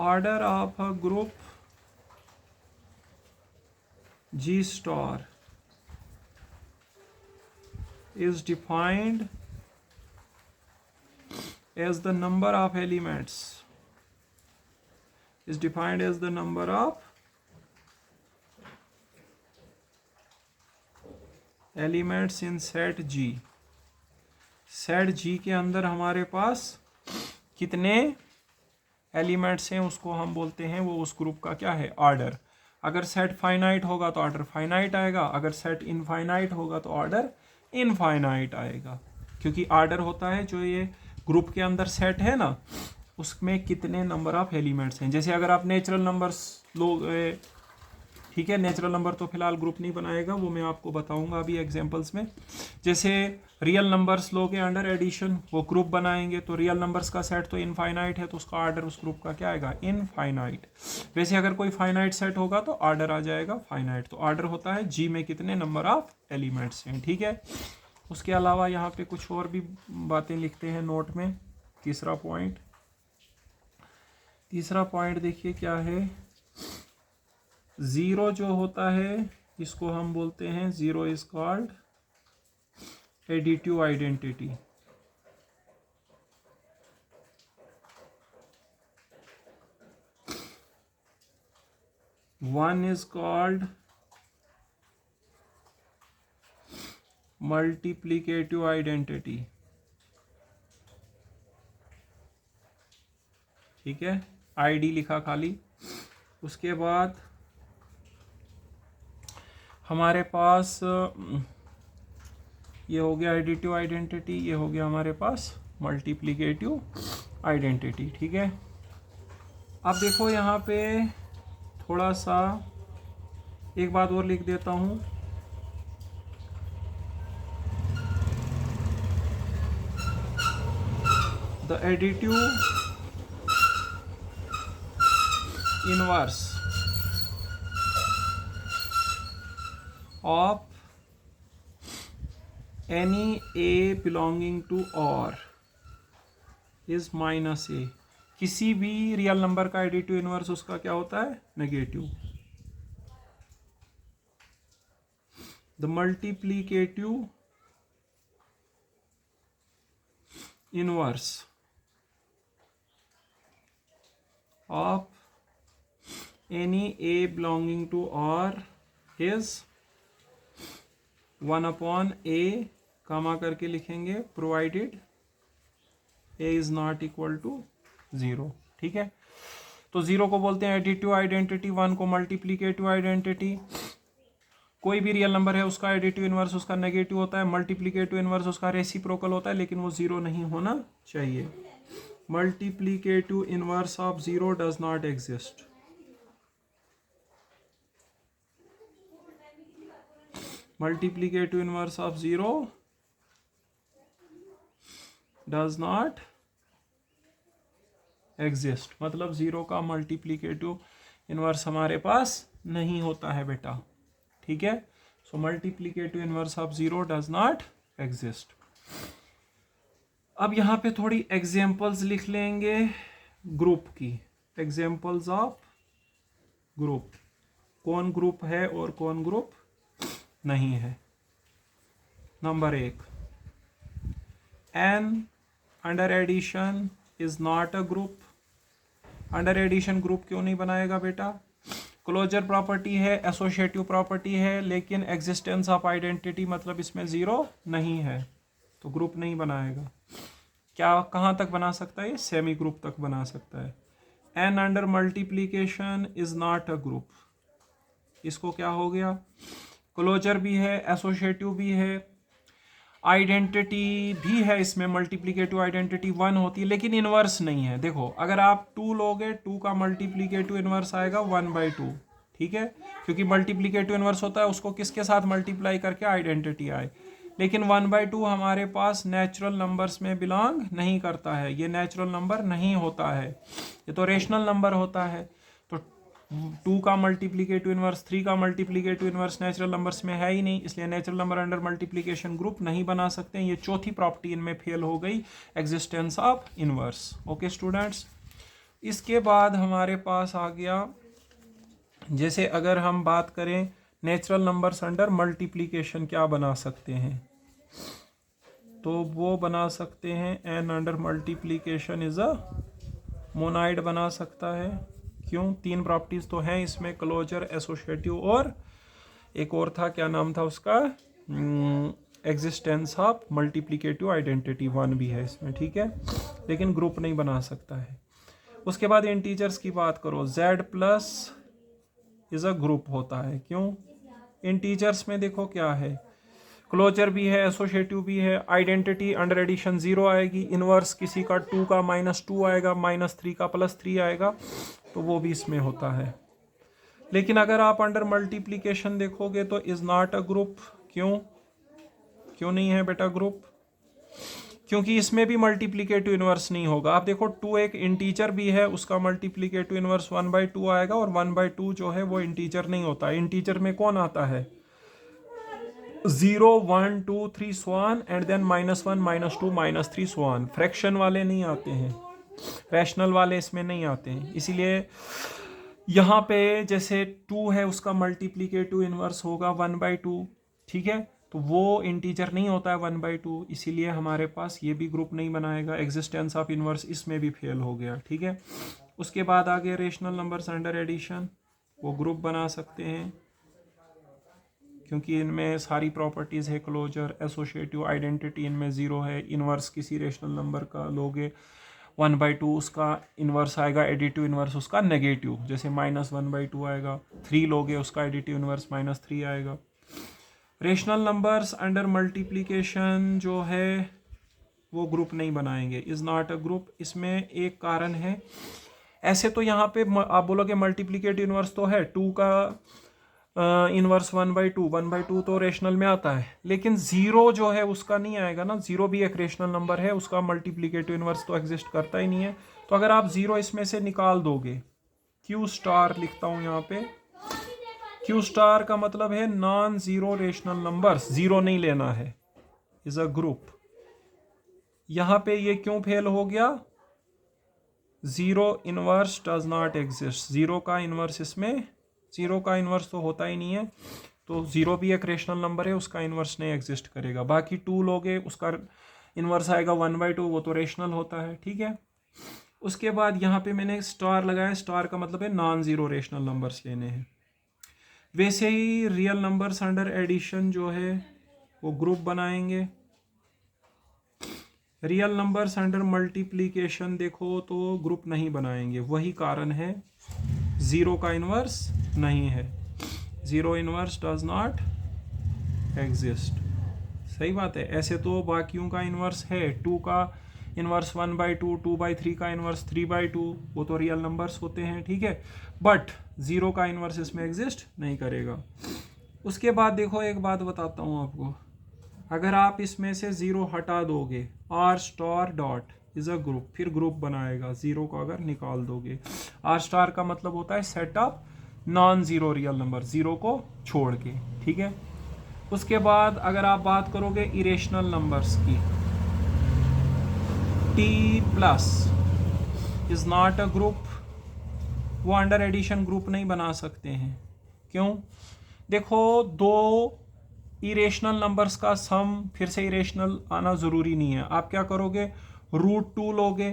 Order of a group G star is defined as the number of elements, is defined as the number of elements in set G। Set G के अंदर हमारे पास कितने एलिमेंट्स हैं उसको हम बोलते हैं, वो उस ग्रुप का क्या है, ऑर्डर। अगर सेट फाइनाइट होगा तो ऑर्डर फाइनाइट आएगा, अगर सेट इनफाइनाइट होगा तो ऑर्डर इनफाइनाइट आएगा, क्योंकि ऑर्डर होता है जो ये ग्रुप के अंदर सेट है ना, उसमें कितने नंबर ऑफ एलिमेंट्स हैं। जैसे अगर आप नेचुरल नंबर्स लोग, ठीक है, नेचुरल नंबर तो फिलहाल ग्रुप नहीं बनाएगा, वो मैं आपको बताऊंगा अभी एग्जांपल्स में। जैसे रियल नंबर्स लोगे अंडर एडिशन, वो ग्रुप बनाएंगे, तो रियल नंबर्स का सेट तो इनफाइनाइट है, तो उसका ऑर्डर उस ग्रुप का क्या आएगा, इनफाइनाइट। वैसे अगर कोई फाइनाइट सेट होगा तो ऑर्डर आ जाएगा फाइनाइट। तो ऑर्डर होता है जी में कितने नंबर ऑफ एलिमेंट्स हैं, ठीक है। उसके अलावा यहाँ पे कुछ और भी बातें लिखते हैं नोट में। तीसरा पॉइंट देखिए क्या है। ज़ीरो जो होता है इसको हम बोलते हैं, zero is called additive identity. One is called multiplicative identity, ठीक है, आईडी लिखा खाली। उसके बाद हमारे पास ये हो गया एडिटिव आइडेंटिटी, ये हो गया हमारे पास मल्टीप्लिकेटिव आइडेंटिटी, ठीक है। अब देखो यहाँ पे थोड़ा सा एक बात और लिख देता हूँ। The additive inverse of any a belonging to or is minus a। किसी भी रियल नंबर का एडिटिव इनवर्स उसका क्या होता है, negative. The multiplicative inverse of any a belonging to or is 1/a, comma करके लिखेंगे, provided a is not equal to 0, ठीक है। तो 0 को बोलते हैं एडिटिव आइडेंटिटी, 1 को मल्टीप्लिकेटिव आइडेंटिटी। कोई भी रियल नंबर है उसका एडिटिव इनवर्स उसका नेगेटिव होता है, मल्टीप्लिकेटिव इनवर्स उसका रेसिप्रोकल होता है, लेकिन वो 0 नहीं होना चाहिए। Multiplicative inverse of 0 does not exist. Multiplicative inverse of 0 does not exist, मतलब 0 का मल्टीप्लिकेटिव इनवर्स हमारे पास नहीं होता है बेटा, ठीक है। So multiplicative inverse of 0 does not exist. अब यहाँ पे थोड़ी एग्जांपल्स लिख लेंगे ग्रुप की, एग्जांपल्स ऑफ ग्रुप, कौन ग्रुप है और कौन ग्रुप नहीं है। Number 1, N under addition is not a group. Under addition group क्यों नहीं बनाएगा बेटा, क्लोजर प्रॉपर्टी है, एसोसिएटिव प्रॉपर्टी है, लेकिन एग्जिस्टेंस ऑफ आइडेंटिटी मतलब इसमें 0 नहीं है, तो ग्रुप नहीं बनाएगा। क्या कहाँ तक बना सकता है, सेमी ग्रुप तक बना सकता है। N under multiplication is not a group, इसको क्या हो गया, क्लोजर भी है, एसोसिएटिव भी है, आइडेंटिटी भी है, इसमें मल्टीप्लिकेटिव आइडेंटिटी 1 होती है, लेकिन इनवर्स नहीं है। देखो अगर आप 2 लोगे, 2 का मल्टीप्लिकेटिव इनवर्स आएगा 1/2, ठीक है, क्योंकि मल्टीप्लिकेटिव इनवर्स होता है उसको किसके साथ मल्टीप्लाई करके आइडेंटिटी आए, लेकिन 1/2 हमारे पास नेचुरल नंबर्स में बिलोंग नहीं करता है, ये नेचुरल नंबर नहीं होता है, ये तो रेशनल नंबर होता है। तो 2 का मल्टीप्लिकेटिव इनवर्स, 3 का मल्टीप्लिकेटिव इनवर्स नेचुरल नंबर्स में है ही नहीं, इसलिए natural number under multiplication group नहीं बना सकते हैं। ये चौथी प्रॉपर्टी इनमें फेल हो गई, existence of inverse. Okay students, इसके बाद हमारे पास आ गया, जैसे अगर हम बात करें नेचुरल नंबर्स अंडर मल्टीप्लिकेशन क्या बना सकते हैं, तो वो बना सकते हैं N under multiplication is a monoid बना सकता है। क्यों, 3 प्रॉपर्टीज तो हैं इसमें, क्लोजर, एसोसिएटिव और एक और था, क्या नाम था उसका, एग्जिस्टेंस ऑफ मल्टीप्लिकेटिव आइडेंटिटी 1 भी है इसमें, ठीक है, लेकिन ग्रुप नहीं बना सकता है। उसके बाद इंटीजर्स की बात करो, z plus is a group होता है। क्यों? इंटीजर्स में देखो क्या है, क्लोजर भी है, एसोसिएटिव भी है, आइडेंटिटी अंडर एडिशन 0 आएगी, इनवर्स किसी का 2 का -2 आएगा, -3 का +3 आएगा, तो वो भी इसमें होता है। लेकिन अगर आप अंडर मल्टीप्लीकेशन देखोगे तो इज नॉट अ ग्रुप। क्यों? क्यों नहीं है बेटा ग्रुप? क्योंकि इसमें भी मल्टीप्लीकेटिव इनवर्स नहीं होगा। आप देखो 2 एक इंटीजर भी है, उसका मल्टीप्लीकेटिव इनवर्स 1/2 आएगा, और 1/2 जो है वो इंटीजर नहीं होता। इंटीजर में कौन आता है? 0 1 2 3 so on and then -1 -2 -3 so on. Fraction वाले नहीं आते हैं, रैशनल वाले इसमें नहीं आते हैं। इसीलिए यहाँ पे जैसे 2 है उसका मल्टीप्लीकेटिव इनवर्स होगा 1/2, ठीक है, तो वो इंटीजर नहीं होता है 1/2, इसीलिए हमारे पास ये भी ग्रुप नहीं बनाएगा। एग्जिस्टेंस ऑफ इनवर्स इसमें भी फेल हो गया, ठीक है। उसके बाद आगे रेशनल नंबर्स अंडर एडिशन, वो ग्रुप बना सकते हैं क्योंकि इनमें सारी प्रॉपर्टीज़ है, क्लोजर, एसोसिएटिव, आइडेंटिटी इनमें 0 है। इनवर्स किसी रेशनल नंबर का लोगे 1/2, उसका इनवर्स आएगा एडिटिव इनवर्स उसका नेगेटिव, जैसे -1/2 आएगा। 3 लोगे उसका एडिटिव इनवर्स -3 आएगा। रेशनल नंबर्स अंडर मल्टीप्लिकेशन जो है वो ग्रुप नहीं बनाएंगे, इज़ नॉट अ ग्रुप। इसमें एक कारण है, ऐसे तो यहाँ पे आप बोलोगे मल्टीप्लिकेटिव इनवर्स तो है, 2 का इनवर्स 1/2 तो रेशनल में आता है, लेकिन 0 जो है उसका नहीं आएगा ना। 0 भी एक रेशनल नंबर है, उसका मल्टीप्लिकेटिव इनवर्स तो एग्जिस्ट करता ही नहीं है। तो अगर आप 0 इसमें से निकाल दोगे, Q* लिखता हूँ यहाँ पे, Q* का मतलब है नॉन जीरो रेशनल नंबर्स, 0 नहीं लेना है, इज अ ग्रुप। यहाँ पे ये क्यों फेल हो गया? 0 इनवर्स डज नॉट एग्जिस्ट। 0 का इनवर्स इसमें, 0 का इनवर्स तो होता ही नहीं है, तो 0 भी एक रेशनल नंबर है, उसका इनवर्स नहीं एग्जिस्ट करेगा। बाकी 2 लोगे उसका इनवर्स आएगा 1/2, वो तो रेशनल होता है, ठीक है। उसके बाद यहाँ पे मैंने स्टार लगाया, स्टार का मतलब है नॉन जीरो रेशनल नंबर्स लेने हैं। वैसे ही रियल नंबर्स अंडर एडिशन जो है वो ग्रुप बनाएंगे। रियल नंबर्स अंडर मल्टीप्लीकेशन देखो तो ग्रुप नहीं बनाएंगे, वही कारण है 0 का इनवर्स नहीं है, 0 इनवर्स डज नॉट एग्जिस्ट। सही बात है। ऐसे तो बाकियों का इनवर्स है, 2 का इनवर्स 1/2, 2/3 का इनवर्स 3/2, वो तो रियल नंबर्स होते हैं, ठीक है, बट 0 का इनवर्स इसमें एग्जिस्ट नहीं करेगा। उसके बाद देखो एक बात बताता हूँ आपको, अगर आप इसमें से 0 हटा दोगे, R* इज अ ग्रुप, फिर ग्रुप बनाएगा। 0 को अगर निकाल दोगे, R* का मतलब होता है set of non zero real number, 0 को छोड़ के, ठीक है। उसके बाद अगर आप बात करोगे इरेशनल नंबर्स की, T+ is not a group, वो अंडर एडिशन ग्रुप नहीं बना सकते हैं। क्यों? देखो, 2 इरेशनल नंबर्स का सम फिर से इरेशनल आना ज़रूरी नहीं है। आप क्या करोगे, √2 लोगे,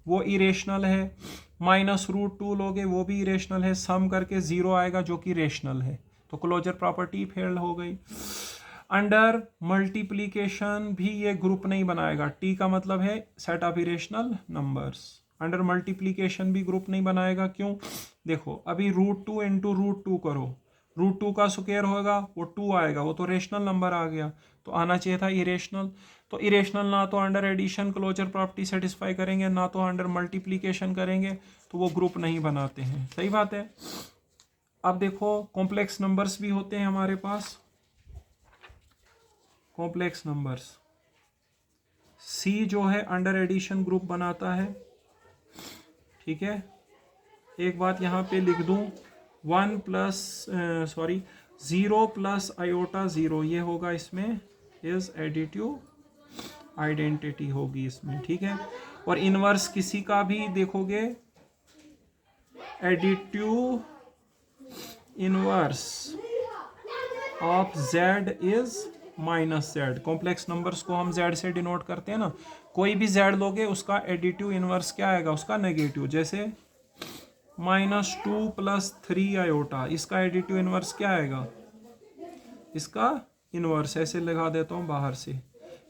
वो इरेशनल है, -√2 लोगे, वो भी इरेशनल है, सम करके 0 आएगा जो कि रेशनल है, तो क्लोजर प्रॉपर्टी फेल हो गई। अंडर मल्टीप्लीकेशन भी ये ग्रुप नहीं बनाएगा, T का मतलब है set of irrational numbers. Under multiplication भी ग्रुप नहीं बनाएगा। क्यों? देखो, अभी √2 इंटू √2 करो, √2 का स्क्वायर होगा, वो 2 आएगा, वो तो रेशनल नंबर आ गया, तो आना चाहिए था इरेशनल। तो इरेशनल ना तो under addition closure property satisfy करेंगे, ना तो अंडर मल्टीप्लीकेशन करेंगे, तो वो ग्रुप नहीं बनाते हैं। सही बात है। अब देखो, कॉम्प्लेक्स नंबर्स भी होते हैं हमारे पास, कॉम्प्लेक्स नंबर्स, C जो है अंडर एडिशन ग्रुप बनाता है, ठीक है। एक बात यहाँ पे लिख दूँ, 0 + i/0 ये होगा इसमें, इज एडिटिव आइडेंटिटी होगी इसमें, ठीक है। और इनवर्स किसी का भी देखोगे, additive inverse of Z is -Z। Complex numbers को हम Z से डिनोट करते हैं ना, कोई भी Z लोगे उसका एडिटिव इनवर्स क्या आएगा, उसका नेगेटिव। जैसे -2 + 3i, इसका एडिटिव इनवर्स क्या आएगा, इसका इनवर्स ऐसे लगा देता हूँ बाहर से,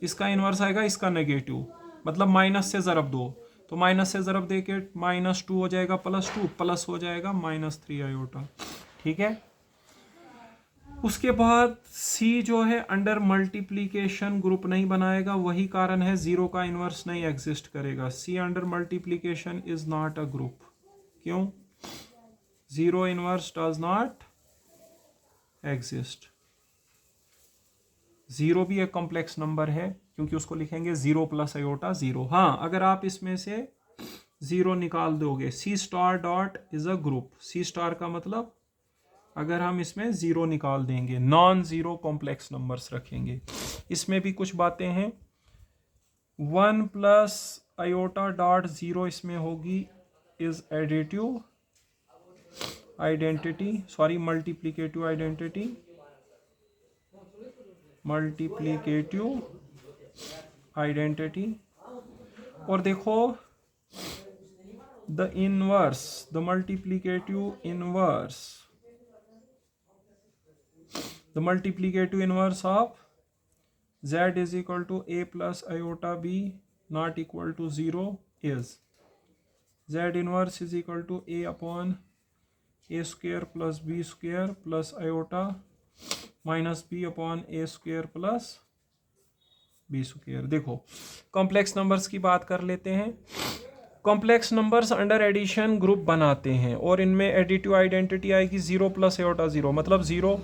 इसका इनवर्स आएगा इसका नेगेटिव, मतलब माइनस से ज़रब दो, तो माइनस से ज़रब दे के -2 हो जाएगा +2, प्लस हो जाएगा -3i, ठीक है। उसके बाद सी जो है अंडर मल्टीप्लीकेशन ग्रुप नहीं बनाएगा, वही कारण है जीरो का इनवर्स नहीं एग्जिस्ट करेगा। C under multiplication is not a group. क्यों? Zero inverse does not exist. Zero भी एक कॉम्प्लेक्स नंबर है, क्योंकि उसको लिखेंगे जीरो प्लस आयोटा जीरो। हाँ, अगर आप इसमें से जीरो निकाल दोगे, C star dot is a group. C star का मतलब अगर हम इसमें जीरो निकाल देंगे, नॉन जीरो कॉम्प्लेक्स नंबर्स रखेंगे। इसमें भी कुछ बातें हैं। One plus iota dot zero इसमें होगी is additive identity, sorry multiplicative identity, multiplicative identity. और देखो the inverse, the multiplicative inverse, the multiplicative inverse of z is equal to a plus iota b not equal to 0 is z inverse is equal to a upon a square plus b square plus iota minus b upon a square plus b square। देखो complex numbers की बात कर लेते हैं। Complex numbers under addition group बनाते हैं और इनमें एडिटिव आइडेंटिटी आएगी जीरो प्लस आयोटा जीरो, मतलब जीरो।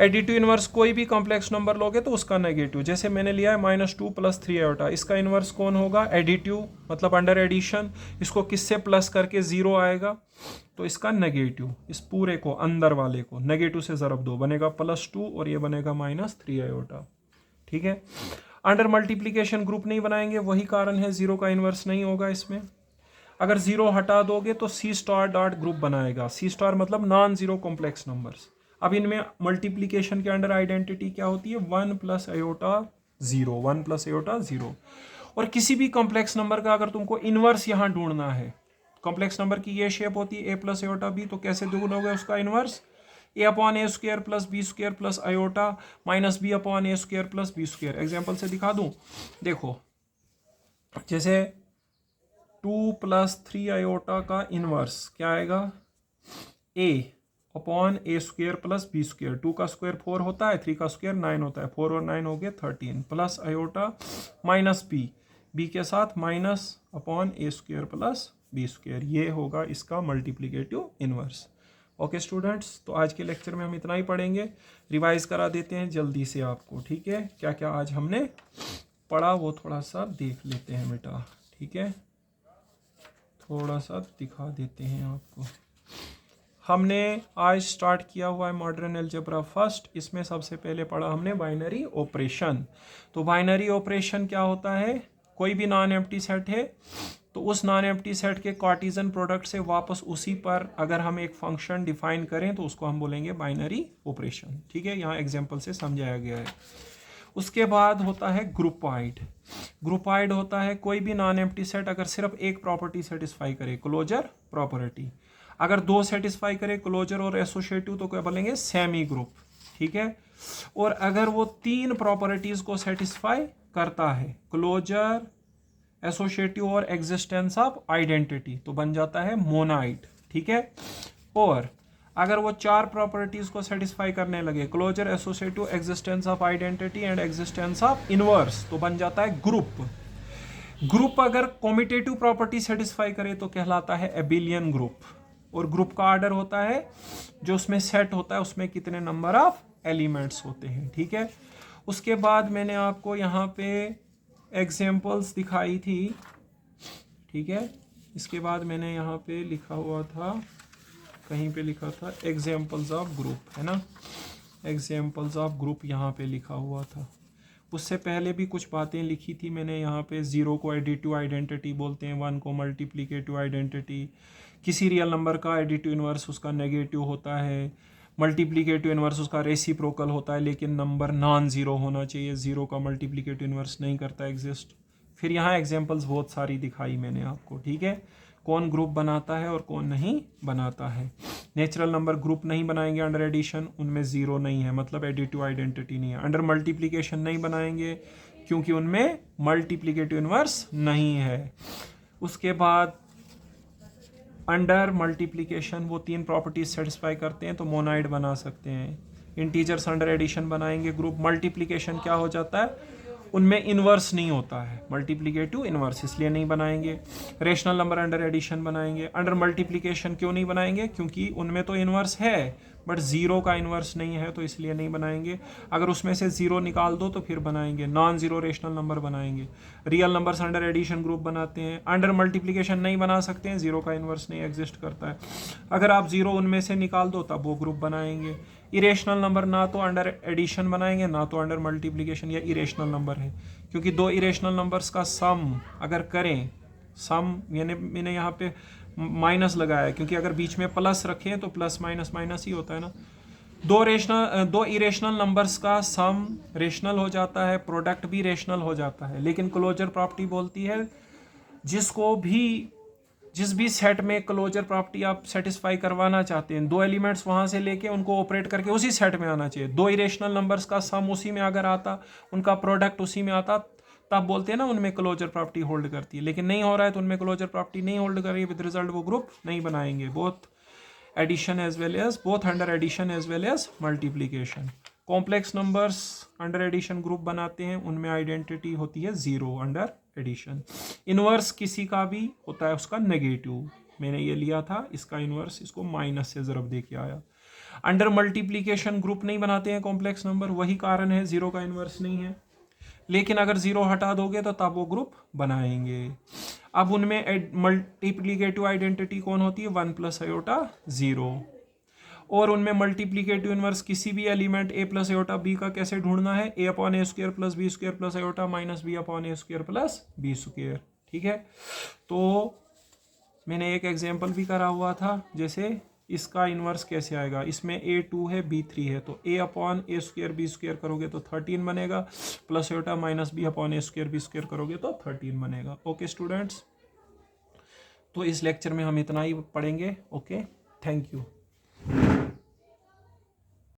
एडिटिव इनवर्स कोई भी कॉम्प्लेक्स नंबर लोगे तो उसका नेगेटिव, जैसे मैंने लिया है -2 + 3 आयोटा, इसका इनवर्स कौन होगा? एडिटिव, मतलब अंडर एडिशन। इसको किससे प्लस करके जीरो आएगा तो इसका नेगेटिव। इस पूरे को, अंदर वाले को नेगेटिव से ज़रब दो, बनेगा +2 और ये बनेगा -3 आयोटा। ठीक है। अंडर मल्टीप्लीकेशन ग्रुप नहीं बनाएंगे, वही कारण है जीरो का इनवर्स नहीं होगा इसमें। अगर जीरो हटा दोगे तो सी स्टार डॉट ग्रुप बनाएगा। सी स्टार मतलब नॉन जीरो कॉम्प्लेक्स नंबर्स। अब इनमें मल्टीप्लीकेशन के अंडर आइडेंटिटी क्या होती है? 1 + आयोटा जीरो, 1 + आयोटा जीरो। और किसी भी कॉम्प्लेक्स नंबर का अगर तुमको इनवर्स यहाँ ढूंढना है, कॉम्प्लेक्स नंबर की ये शेप होती है a + आयोटा b, तो कैसे ढूंढोगे उसका inverse? a/a² + b² + iota minus b/a² + b²। Example से दिखा दूं, देखो जैसे 2 + 3 आयोटा का इनवर्स क्या आएगा? a/a² + b²। 2 का स्क्वायर 4 होता है, 3 का स्क्वायर 9 होता है, 4 और 9 हो गए 13, प्लस आयोटा माइनस b के साथ -a² + b²। ये होगा इसका मल्टीप्लीकेटिव इनवर्स। ओके स्टूडेंट्स, तो आज के लेक्चर में हम इतना ही पढ़ेंगे। रिवाइज करा देते हैं जल्दी से आपको, ठीक है। क्या क्या आज हमने पढ़ा वो थोड़ा सा देख लेते हैं बेटा, ठीक है। थोड़ा सा दिखा देते हैं आपको। हमने आज स्टार्ट किया हुआ है मॉडर्न अलजेब्रा फर्स्ट। इसमें सबसे पहले पढ़ा हमने बाइनरी ऑपरेशन। तो बाइनरी ऑपरेशन क्या होता है? कोई भी नॉन एम्प्टी सेट है तो उस नॉन एम्प्टी सेट के कार्टेशियन प्रोडक्ट से वापस उसी पर अगर हम एक फंक्शन डिफाइन करें तो उसको हम बोलेंगे बाइनरी ऑपरेशन, ठीक है। यहाँ एग्जाम्पल से समझाया गया है। उसके बाद होता है ग्रुपॉइड। ग्रुपॉइड होता है कोई भी नॉन एम्प्टी सेट अगर सिर्फ एक प्रॉपर्टी सेटिस्फाई करे, क्लोजर प्रॉपर्टी। अगर दो सेटिस्फाई करे, क्लोजर और एसोसिएटिव, तो क्या बोलेंगे? सेमी ग्रुप, ठीक है। और अगर वो तीन प्रॉपर्टीज को सेटिस्फाई करता है, क्लोजर, एसोसिएटिव और एग्जिस्टेंस ऑफ आइडेंटिटी, तो बन जाता है मोनाइड, ठीक है। और अगर वो चार प्रॉपर्टीज को सेटिस्फाई करने लगे, closure, associative, existence of identity and existence of inverse, तो बन जाता है ग्रुप। ग्रुप अगर कॉम्यूटेटिव प्रॉपर्टी सेटिस्फाई करे तो कहलाता है एबिलियन ग्रुप। और ग्रुप का ऑर्डर होता है जो उसमें सेट होता है उसमें कितने नंबर ऑफ एलिमेंट्स होते हैं, ठीक है। उसके बाद मैंने आपको यहाँ पे एग्जाम्पल्स दिखाई थी, ठीक है। इसके बाद मैंने यहाँ पे लिखा हुआ था, कहीं पे लिखा था एग्जाम्पल्स ऑफ ग्रुप, है ना। एग्जाम्पल्स ऑफ ग्रुप यहाँ पे लिखा हुआ था। उससे पहले भी कुछ बातें लिखी थी मैंने यहाँ पे। जीरो को एडिटिव आइडेंटिटी बोलते हैं, वन को मल्टीप्लिकेटिव आइडेंटिटी। किसी रियल नंबर का एडिटिव इनवर्स उसका नेगेटिव होता है, मल्टीप्लिकेटिव इनवर्स उसका रेसिप्रोकल होता है, लेकिन नंबर नॉन जीरो होना चाहिए। जीरो का मल्टीप्लिकेटिव इनवर्स नहीं करता एग्जिस्ट। फिर यहाँ एग्जाम्पल्स बहुत सारी दिखाई मैंने आपको, ठीक है। कौन ग्रुप बनाता है और कौन नहीं बनाता है। नेचुरल नंबर ग्रुप नहीं बनाएंगे अंडर एडिशन, उनमें जीरो नहीं है, मतलब एडिटिव आइडेंटिटी नहीं है। अंडर मल्टीप्लिकेशन नहीं बनाएंगे क्योंकि उनमें मल्टीप्लिकेटिव इनवर्स नहीं है। उसके बाद अंडर मल्टीप्लिकेशन वो 3 प्रॉपर्टीज सेटिस्फाई करते हैं तो मोनाइड बना सकते हैं। इंटीजर्स अंडर एडिशन बनाएंगे ग्रुप। मल्टीप्लिकेशन क्या हो जाता है, उनमें इन्वर्स नहीं होता है, मल्टीप्लिकेटिव इन्वर्स, इसलिए नहीं बनाएंगे। रेशनल नंबर अंडर एडिशन बनाएंगे। अंडर मल्टीप्लिकेशन क्यों नहीं बनाएंगे, क्योंकि उनमें तो इन्वर्स है बट ज़ीरो का इन्वर्स नहीं है तो इसलिए नहीं बनाएंगे। अगर उसमें से ज़ीरो निकाल दो तो फिर बनाएंगे। नॉन ज़ीरो रेशनल नंबर बनाएंगे। Real numbers under addition group बनाते हैं। अंडर मल्टीप्लिकेशन नहीं बना सकते हैं, ज़ीरो का इन्वर्स नहीं एग्जिस्ट करता है। अगर आप ज़ीरो उनमें से निकाल दो तब वो ग्रुप बनाएंगे। इरेशनल नंबर ना तो अंडर एडिशन बनाएंगे ना तो अंडर मल्टीप्लिकेशन, या इरेशनल नंबर है, क्योंकि दो इरेशनल नंबर्स का सम अगर करें, सम यानी मैंने यहाँ पे माइनस लगाया है क्योंकि अगर बीच में प्लस रखें तो प्लस माइनस माइनस ही होता है ना। दो इरेशनल नंबर्स का सम रेशनल हो जाता है, प्रोडक्ट भी रेशनल हो जाता है, लेकिन क्लोजर प्रॉपर्टी बोलती है जिस भी सेट में क्लोजर प्रॉपर्टी आप सेटिस्फाई करवाना चाहते हैं, दो एलिमेंट्स वहां से लेके उनको ऑपरेट करके उसी सेट में आना चाहिए। दो इरेशनल नंबर्स का सम उसी में अगर आता, उनका प्रोडक्ट उसी में आता, तब बोलते हैं ना उनमें क्लोजर प्रॉपर्टी होल्ड करती है। लेकिन नहीं हो रहा है तो उनमें क्लोजर प्रॉपर्टी नहीं होल्ड कर रही है, विद रिजल्ट वो ग्रुप नहीं बनाएंगे। Both addition as well as both under addition as well as multiplication. Complex numbers under addition group बनाते हैं, उनमें आइडेंटिटी होती है जीरो अंडर एडिशन। इनवर्स किसी का भी होता है उसका नेगेटिव, मैंने ये लिया था, इसका इनवर्स इसको माइनस से ज़रब दे के आया। अंडर मल्टीप्लीकेशन ग्रुप नहीं बनाते हैं कॉम्प्लेक्स नंबर, वही कारण है जीरो का इनवर्स नहीं है। लेकिन अगर जीरो हटा दोगे तो तब वो ग्रुप बनाएंगे। अब उनमें मल्टीप्लीकेटिव आइडेंटिटी कौन होती है, 1 प्लस आयोटा 0। और उनमें मल्टीप्लीकेटिव इनवर्स किसी भी element a plus iota b का कैसे ढूंढना है, a upon A square plus b square plus iota minus B upon A square plus b square. ठीक है, तो मैंने एक एग्जांपल भी करा हुआ था, जैसे इसका इन्वर्स कैसे आएगा, इसमें a2 है b3 है, तो a upon A square B square करोगे तो 13 बनेगा, plus iota minus B upon ए स्क्वायर बी स्क्वायर करोगे तो 13 बनेगा। ओके स्टूडेंट्स, तो इस लेक्चर में हम इतना ही पढ़ेंगे। Okay, thank you.